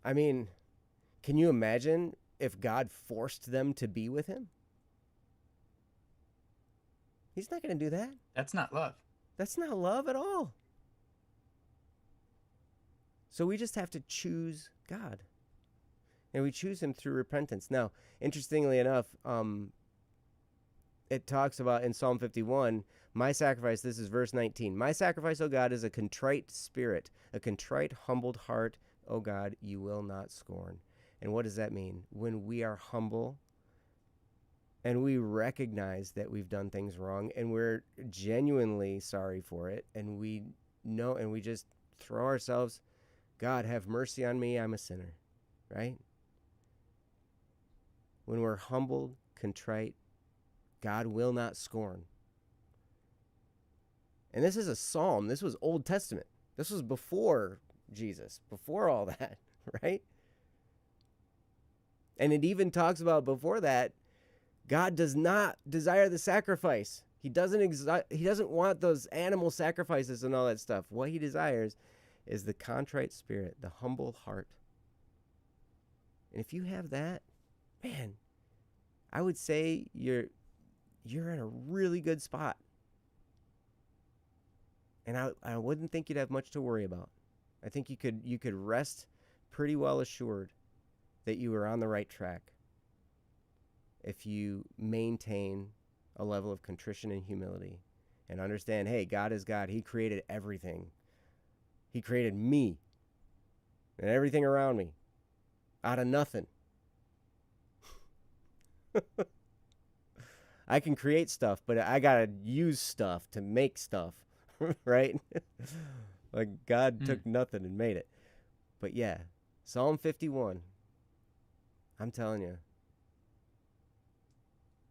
I mean, can you imagine if God forced them to be with him? He's not going to do that. That's not love. That's not love at all. So we just have to choose God. And we choose him through repentance. Now, interestingly enough, it talks about in Psalm 51, my sacrifice, this is verse 19, my sacrifice, O God, is a contrite spirit, a contrite, humbled heart, O God, you will not scorn. And what does that mean? When we are humble and we recognize that we've done things wrong and we're genuinely sorry for it, and we know, and we just throw ourselves, God, have mercy on me, I'm a sinner, right? When we're humbled, contrite, God will not scorn. And this is a psalm. This was Old Testament. This was before Jesus, before all that, right? And it even talks about before that, God does not desire the sacrifice. He doesn't want those animal sacrifices and all that stuff. What he desires is the contrite spirit, the humble heart. And if you have that, man, I would say you're in a really good spot. And I wouldn't think you'd have much to worry about. I think you could rest pretty well assured that you are on the right track if you maintain a level of contrition and humility and understand, hey, God is God. He created everything. He created me and everything around me out of nothing. I can create stuff, but I gotta use stuff to make stuff, right? Like God took nothing and made it. But yeah, Psalm 51, I'm telling you,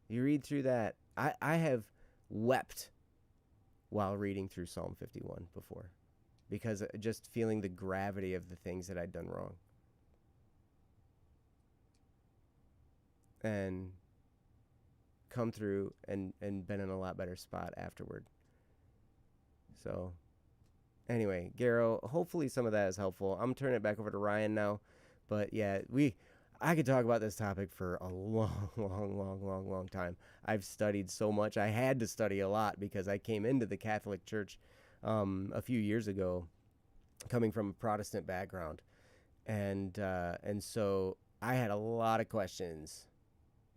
you read through that. I have wept while reading through Psalm 51 before, because just feeling the gravity of the things that I'd done wrong. And come through and been in a lot better spot afterward. So anyway, Garrow, hopefully some of that is helpful. I'm turning it back over to Ryan now. But yeah, I could talk about this topic for a long time. I've studied so much. I had to study a lot because I came into the Catholic Church a few years ago, coming from a Protestant background. And so I had a lot of questions.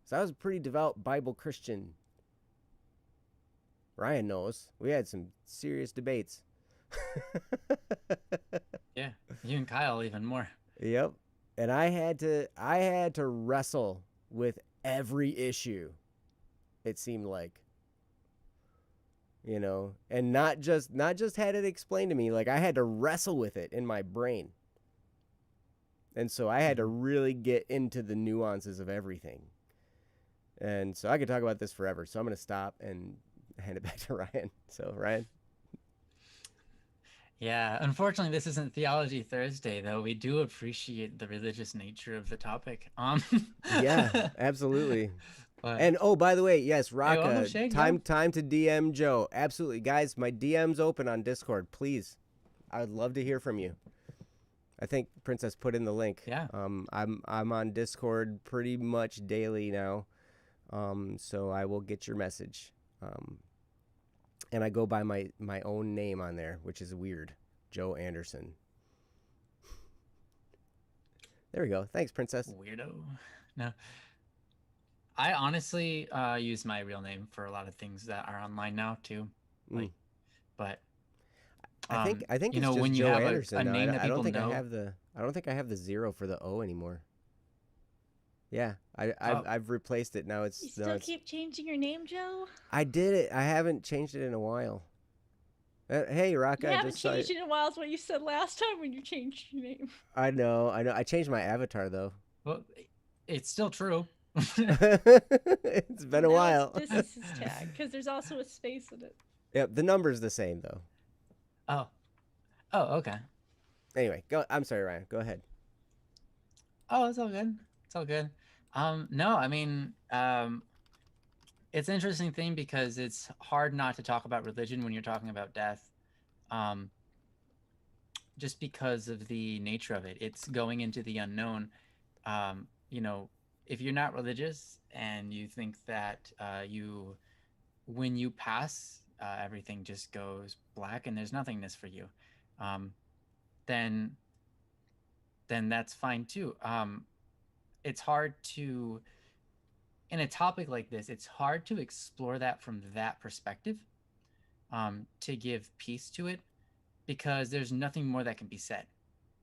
So I was a pretty devout Bible Christian. Ryan knows. We had some serious debates. Yeah. You and Kyle even more. Yep. And I had to wrestle with every issue. It seemed like, and not just had it explained to me, like I had to wrestle with it in my brain. And so I had to really get into the nuances of everything. And so I could talk about this forever. So I'm going to stop and hand it back to Ryan. So, Ryan. Yeah, unfortunately, this isn't Theology Thursday, though. We do appreciate the religious nature of the topic. Yeah, absolutely. But And oh, by the way, yes, hey, welcome, Raka, Shay, time yeah. to DM Joe. Absolutely, guys. My DM's open on Discord. Please, I would love to hear from you. I think Princess put in the link. Yeah. I'm on Discord pretty much daily now. So I will get your message. And I go by my own name on there, which is weird, Joe Anderson. There we go. Thanks, Princess. Weirdo. No. I honestly use my real name for a lot of things that are online now too. Like, but I think you it's know, just when you Joe have Anderson a now. name that I don't people think know. I don't think I have the 0 for the O anymore. Yeah, I've replaced it now. You still keep changing your name, Joe? I did it. I haven't changed it in a while. Hey, Raka, You I haven't just saw changed it in a while. Is what you said last time when you changed your name. I know. I changed my avatar though. Well, it's still true. It's been a while. This is his tag because there's also a space in it. Yep, the number's the same though. Oh, okay. Anyway, go. I'm sorry, Ryan. Go ahead. Oh, it's all good. It's all good. No, I mean, it's an interesting thing because it's hard not to talk about religion when you're talking about death. Just because of the nature of it. It's going into the unknown. You know, if you're not religious and you think that when you pass, everything just goes black and there's nothingness for you, then that's fine too. It's hard to, in a topic like this, it's hard to explore that from that perspective, to give peace to it, because there's nothing more that can be said,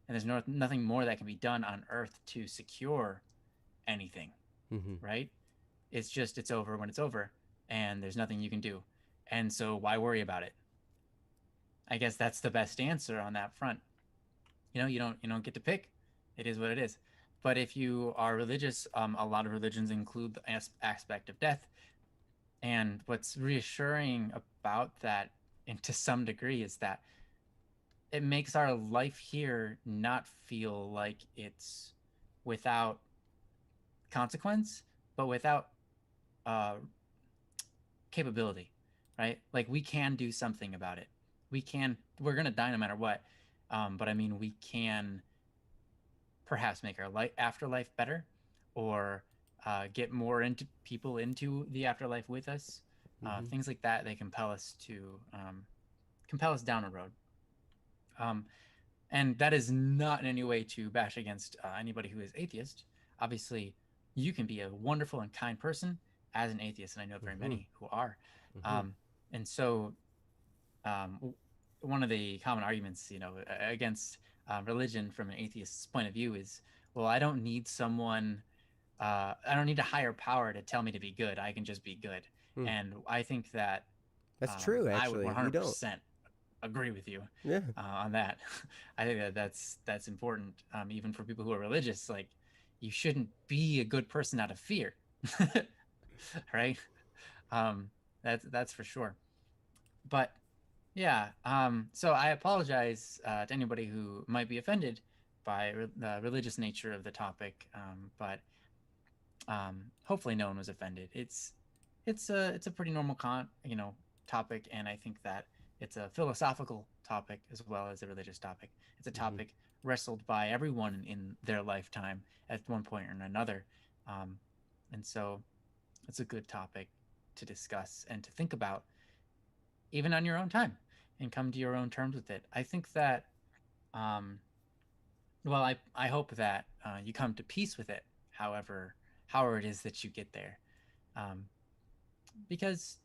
and there's nothing more that can be done on Earth to secure anything, right? It's over when it's over, and there's nothing you can do, and so why worry about it? I guess that's the best answer on that front. You don't get to pick. It is what it is. But if you are religious, a lot of religions include the aspect of death, and what's reassuring about that, and to some degree, is that it makes our life here not feel like it's without consequence, but without capability, right? Like, we can do something about it. We're going to die no matter what. But I mean, we can perhaps make our afterlife better, or get more into people into the afterlife with us. Things like that, they compel us down a road. And that is not in any way to bash against anybody who is atheist. Obviously, you can be a wonderful and kind person as an atheist, and I know very many who are. And so, one of the common arguments, against religion from an atheist's point of view is, well, I don't need someone, I don't need a higher power to tell me to be good. I can just be good. And I think that that's true. Actually, I would 100% agree with you on that. I think that's important, even for people who are religious. Like, you shouldn't be a good person out of fear, right? That's for sure. But yeah, so I apologize to anybody who might be offended by the religious nature of the topic, but hopefully no one was offended. It's a pretty normal topic, and I think that it's a philosophical topic as well as a religious topic. It's a topic wrestled by everyone in their lifetime at one point or another, and so it's a good topic to discuss and to think about, even on your own time, and come to your own terms with it. I think that, well, I hope that you come to peace with it, however it is that you get there, because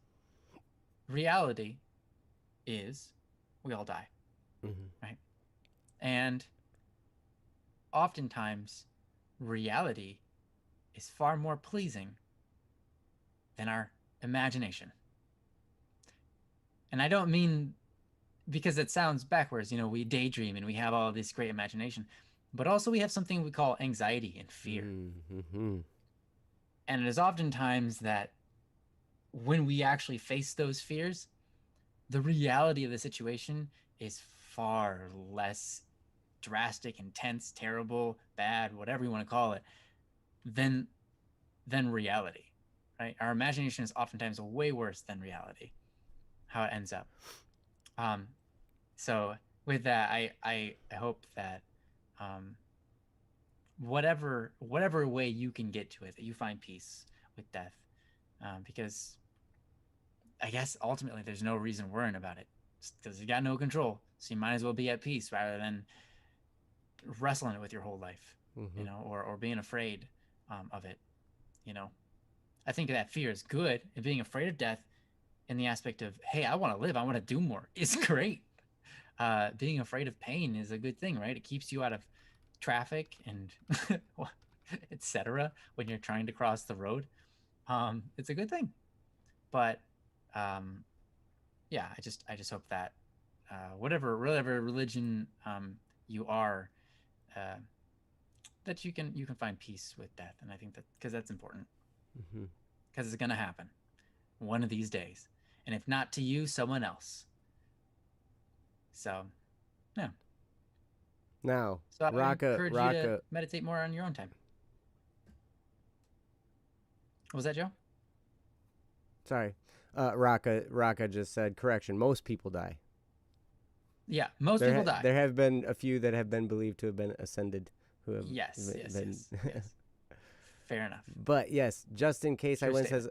reality is we all die, right? And oftentimes reality is far more pleasing than our imagination. And I don't mean because it sounds backwards, we daydream and we have all this great imagination, but also we have something we call anxiety and fear. Mm-hmm. And it is oftentimes that when we actually face those fears, the reality of the situation is far less drastic, intense, terrible, bad, whatever you want to call it, than reality, right? Our imagination is oftentimes way worse than reality, how it ends up. So with that, I hope that whatever way you can get to it, that you find peace with death, because I guess ultimately there's no reason worrying about it because you got no control. So you might as well be at peace rather than wrestling it with your whole life, Mm-hmm. or being afraid of it. I think that fear is good, and being afraid of death in the aspect of, hey, I want to live, I want to do more, is great. Being afraid of pain is a good thing, right? It keeps you out of traffic and etc. when you're trying to cross the road. It's a good thing. But yeah, I just hope that whatever religion you are, that you can find peace with death. And I think that because that's important, because it's gonna happen one of these days, and if not to you, someone else. So yeah. Now, So I Raka, encourage you to meditate more on your own time. What was that, Joe? Sorry. Raka just said, correction, most people die. Yeah, most people die. There have been a few that have been believed to have been ascended who have yes. Fair enough. But yes, just in case I win says,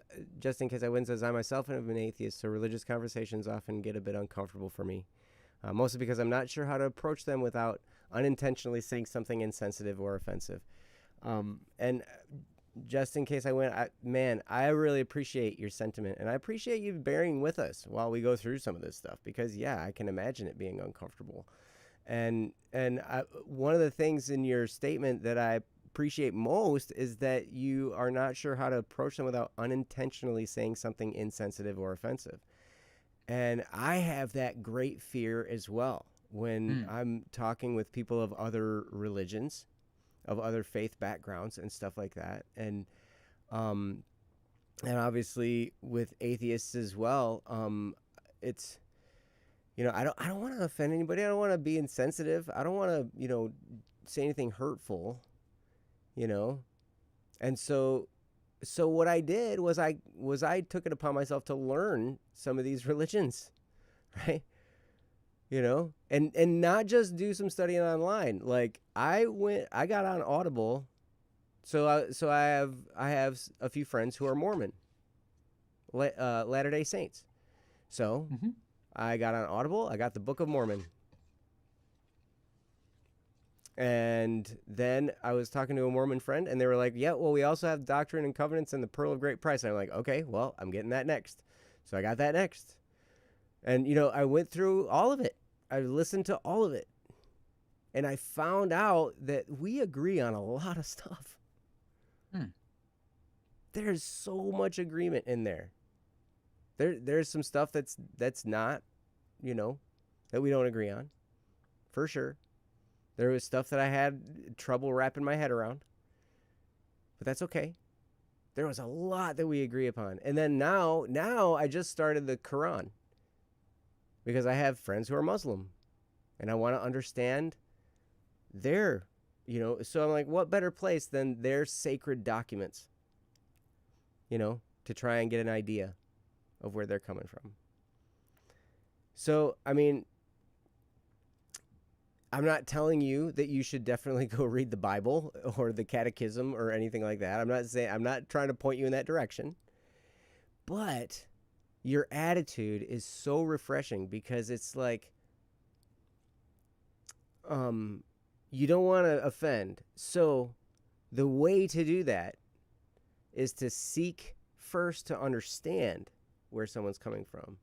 I myself am an atheist, so religious conversations often get a bit uncomfortable for me. Mostly because I'm not sure how to approach them without unintentionally saying something insensitive or offensive. And just in case I win, I really appreciate your sentiment, and I appreciate you bearing with us while we go through some of this stuff, because I can imagine it being uncomfortable. And one of the things in your statement that I appreciate most is that you are not sure how to approach them without unintentionally saying something insensitive or offensive. And I have that great fear as well when I'm talking with people of other religions, of other faith backgrounds and stuff like that. And obviously with atheists as well, it's, I don't want to offend anybody. I don't want to be insensitive. I don't want to, say anything hurtful, And so what I did was I took it upon myself to learn some of these religions, right? And not just do some studying online. Like I got on Audible. So I have a few friends who are Mormon, Latter-day Saints. So I got on Audible. I got the Book of Mormon. And then I was talking to a Mormon friend, and they were like, yeah, well, we also have Doctrine and Covenants and the Pearl of Great Price. And I'm like, okay, well, I'm getting that next. So I got that next. And, I went through all of it. I listened to all of it. And I found out that we agree on a lot of stuff. There's so much agreement in there. There's some stuff that's not, that we don't agree on. For sure. There was stuff that I had trouble wrapping my head around. But that's okay. There was a lot that we agree upon. And then now I just started the Quran. Because I have friends who are Muslim. And I want to understand their, so I'm like, what better place than their sacred documents, to try and get an idea of where they're coming from. So, I mean, I'm not telling you that you should definitely go read the Bible or the Catechism or anything like that. I'm not trying to point you in that direction. But your attitude is so refreshing because it's like, you don't want to offend. So the way to do that is to seek first to understand where someone's coming from.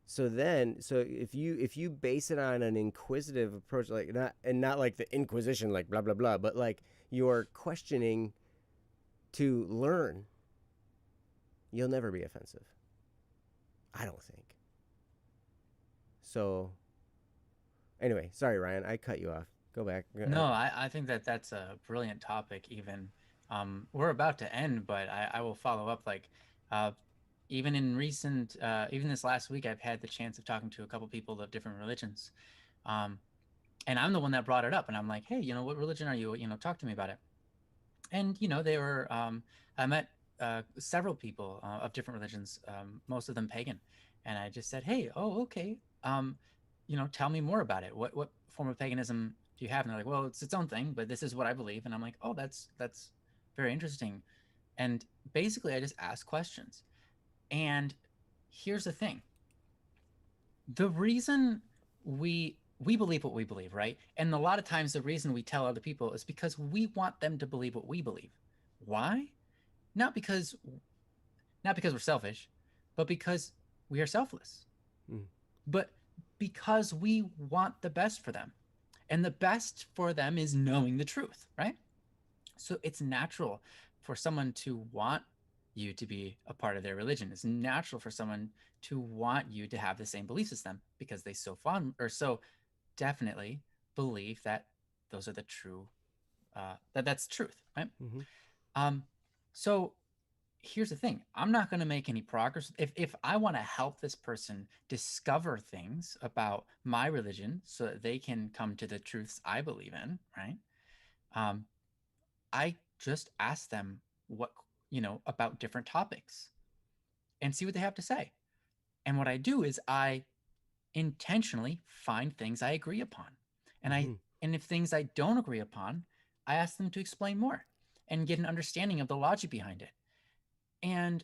So if you base it on an inquisitive approach, like not like the Inquisition, like blah blah blah, but like you're questioning to learn, you'll never be offensive. I don't think. So anyway, sorry Ryan, I cut you off. Go back. No, I think that that's a brilliant topic. Even we're about to end, but I will follow up. Like, uh, even in recent, even this last week, I've had the chance of talking to a couple people of different religions, um, and I'm the one that brought it up. And I'm like, hey, what religion are you? Talk to me about it. And they were. I met several people of different religions, most of them pagan, and I just said, hey, oh, okay. Tell me more about it. What form of paganism do you have? And they're like, well, it's its own thing, but this is what I believe. And I'm like, oh, that's very interesting. And basically, I just ask questions. And here's the thing: the reason we believe what we believe, right? And a lot of times, the reason we tell other people is because we want them to believe what we believe. Why? Not because we're selfish, but because we are selfless. Mm. But because we want the best for them. And the best for them is knowing the truth, right? So it's natural for someone to want you to be a part of their religion. It's natural for someone to want you to have the same beliefs as them because they so definitely believe that those are the true, that's truth, right? Mm-hmm. So here's the thing: I'm not going to make any progress if I want to help this person discover things about my religion so that they can come to the truths I believe in, right? I just ask them what about different topics and see what they have to say. And what I do is I intentionally find things I agree upon, and Mm-hmm. and if things I don't agree upon, I ask them to explain more and get an understanding of the logic behind it. And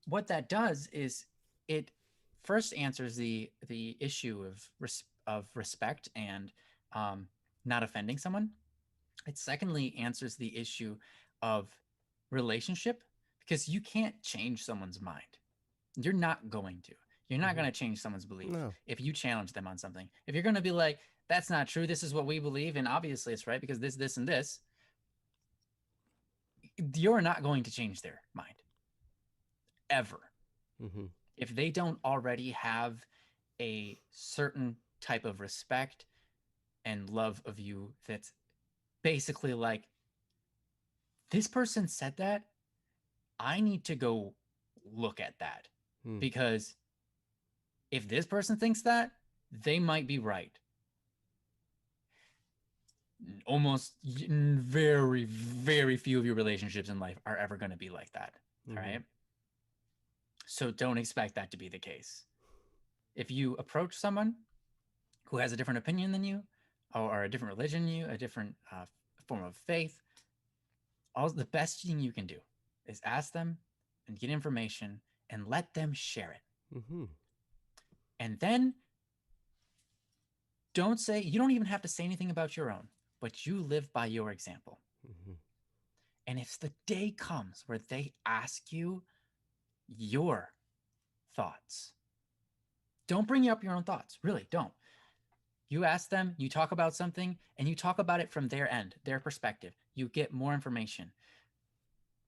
what that does is it first answers the issue of respect and not offending someone. It secondly answers the issue of relationship, because you can't change someone's mind. You're not going to. You're not Mm-hmm. going to change someone's belief No. if you challenge them on something. If you're going to be like, that's not true, this is what we believe, and obviously it's right because this, and this, you're not going to change their mind ever. Mm-hmm. If they don't already have a certain type of respect and love of you that's basically like, this person said that, I need to go look at that. Mm. Because if this person thinks that, they might be right. Almost very, very few of your relationships in life are ever going to be like that. Mm-hmm. All right. So don't expect that to be the case. If you approach someone who has a different opinion than you, or a different religion than you, a different form of faith, the best thing you can do is ask them and get information and let them share it. Mm-hmm. And then you don't even have to say anything about your own, but you live by your example. Mm-hmm. And if the day comes where they ask you your thoughts, don't bring up your own thoughts. Really, don't. You ask them, you talk about something, and you talk about it from their end, their perspective. You get more information.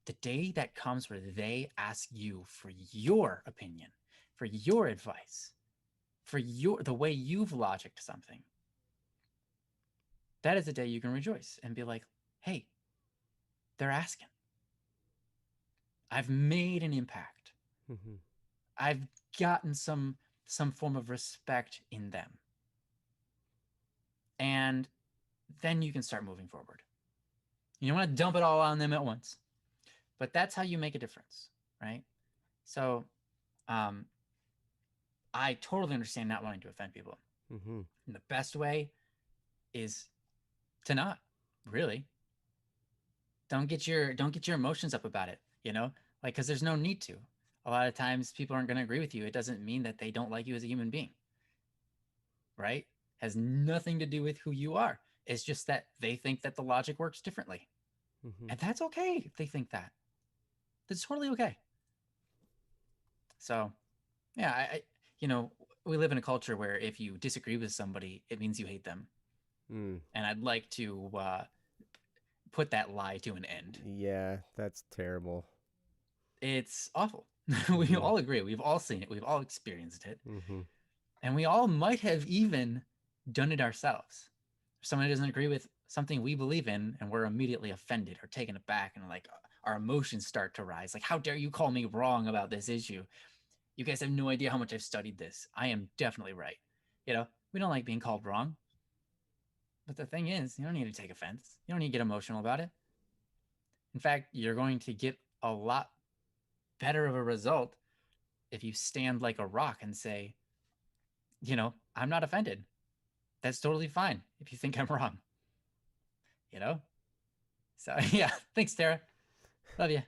The day that comes where they ask you for your opinion, for your advice, for the way you've logicked something, that is the day you can rejoice and be like, hey, they're asking. I've made an impact. Mm-hmm. I've gotten some form of respect in them. And then you can start moving forward. You don't want to dump it all on them at once, but that's how you make a difference, right? So I totally understand not wanting to offend people. Mm-hmm. And the best way is to not really. Don't get your emotions up about it, like, because there's no need to. A lot of times people aren't going to agree with you. It doesn't mean that they don't like you as a human being, right? Has nothing to do with who you are. It's just that they think that the logic works differently. Mm-hmm. And that's okay if they think that. That's totally okay. So Yeah, you know, we live in a culture where if you disagree with somebody, it means you hate them. Mm. And I'd like to put that lie to an end. Yeah, that's terrible. It's awful. We Mm-hmm. all agree. We've all seen it. We've all experienced it. Mm-hmm. And we all might have even done it ourselves. If someone doesn't agree with something we believe in and we're immediately offended or taken aback and like our emotions start to rise. Like, how dare you call me wrong about this issue? You guys have no idea how much I've studied this. I am definitely right. You know, we don't like being called wrong. But the thing is, you don't need to take offense. You don't need to get emotional about it. In fact, you're going to get a lot better of a result if you stand like a rock and say, you know, I'm not offended. That's totally fine if you think I'm wrong. You know? So, yeah. Thanks, Tara. Love you.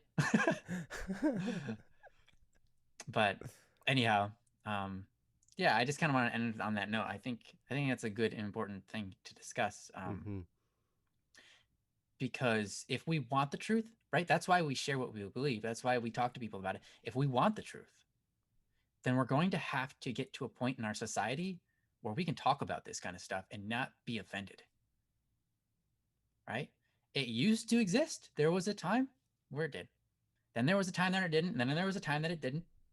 But anyhow, yeah, I just kind of want to end on that note. I think that's a good and important thing to discuss. Mm-hmm. Because if we want the truth, right? That's why we share what we believe. That's why we talk to people about it. If we want the truth, then we're going to have to get to a point in our society where we can talk about this kind of stuff and not be offended. Right? It used to exist. There was a time where it did. Then there was a time that it didn't. And then there was a time that it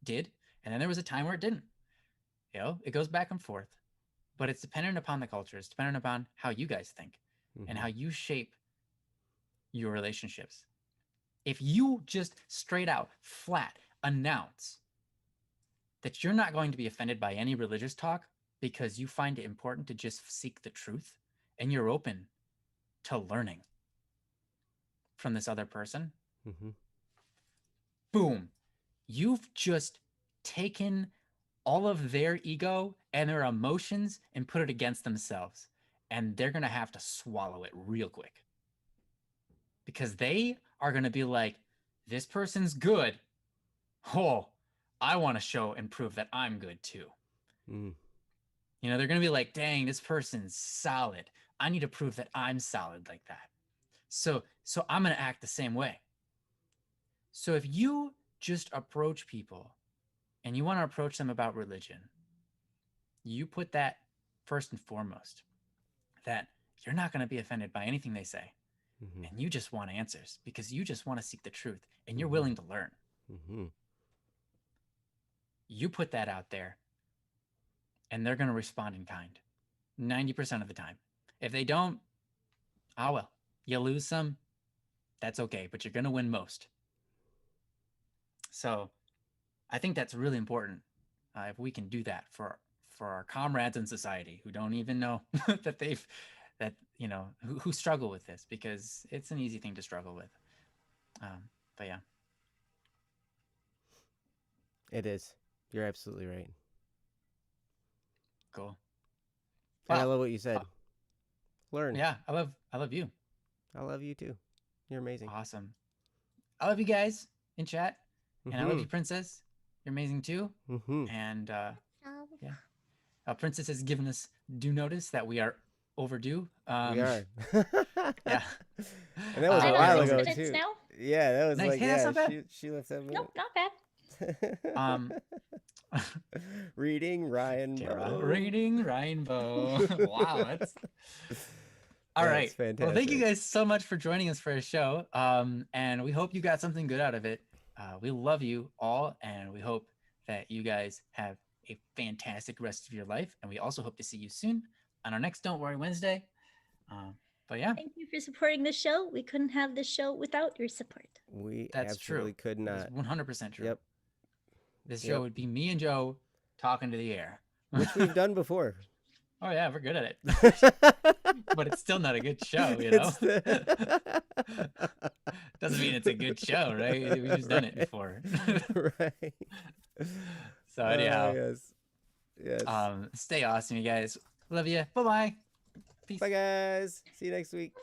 did. And then there was a time where it didn't. You know, it goes back and forth. But it's dependent upon the culture. It's dependent upon how you guys think and how you shape your relationships. If you just straight out, flat announce that you're not going to be offended by any religious talk because you find it important to just seek the truth and you're open to learning from this other person, boom, you've just taken all of their ego and their emotions and put it against themselves. And they're going to have to swallow it real quick because they are going to be like, this person's good. Oh, I want to show and prove that I'm good too. Mm. You know, they're going to be like, dang, this person's solid. I need to prove that I'm solid like that. So I'm going to act the same way. So if you just approach people and you want to approach them about religion, you put that first and foremost, that you're not going to be offended by anything they say. And you just want answers because you just want to seek the truth and you're willing to learn. You put that out there and they're going to respond in kind 90% of the time. If they don't, ah, well, you lose some. That's okay, but you're going to win most. So I think that's really important if we can do that for our comrades in society who don't even know that you know, who struggle with this, because it's an easy thing to struggle with. But yeah. It is. You're absolutely right. Cool. And I love what you said. Learn. Yeah, I love you. I love you too. You're amazing. Awesome. I love you guys in chat. And I love you, Princess. You're amazing too. And yeah. Princess has given us due notice that we are overdue. We are. Yeah. And that was a while ago too. Now? Yeah, that was nice. like, hey, yeah, that's not bad. she left that. Nope, not bad. Reading Rainbow. Reading Rainbow. Wow, that's all right. Fantastic. Well, thank you guys so much for joining us for a show. And we hope you got something good out of it. We love you all, and we hope that you guys have a fantastic rest of your life. And we also hope to see you soon on our next Don't Worry Wednesday. But yeah. Thank you for supporting this show. We couldn't have this show without your support. That's absolutely true. Could not. That's 100% true. Yep. This show would be me and Joe talking to the air. Which we've done before. Oh, yeah, we're good at it. But it's still not a good show, you know? Doesn't mean it's a good show, right? We've just done it before. Right. So anyhow. Yes. Stay awesome, you guys. Love you. Bye-bye. Peace. Bye, guys. See you next week. Bye.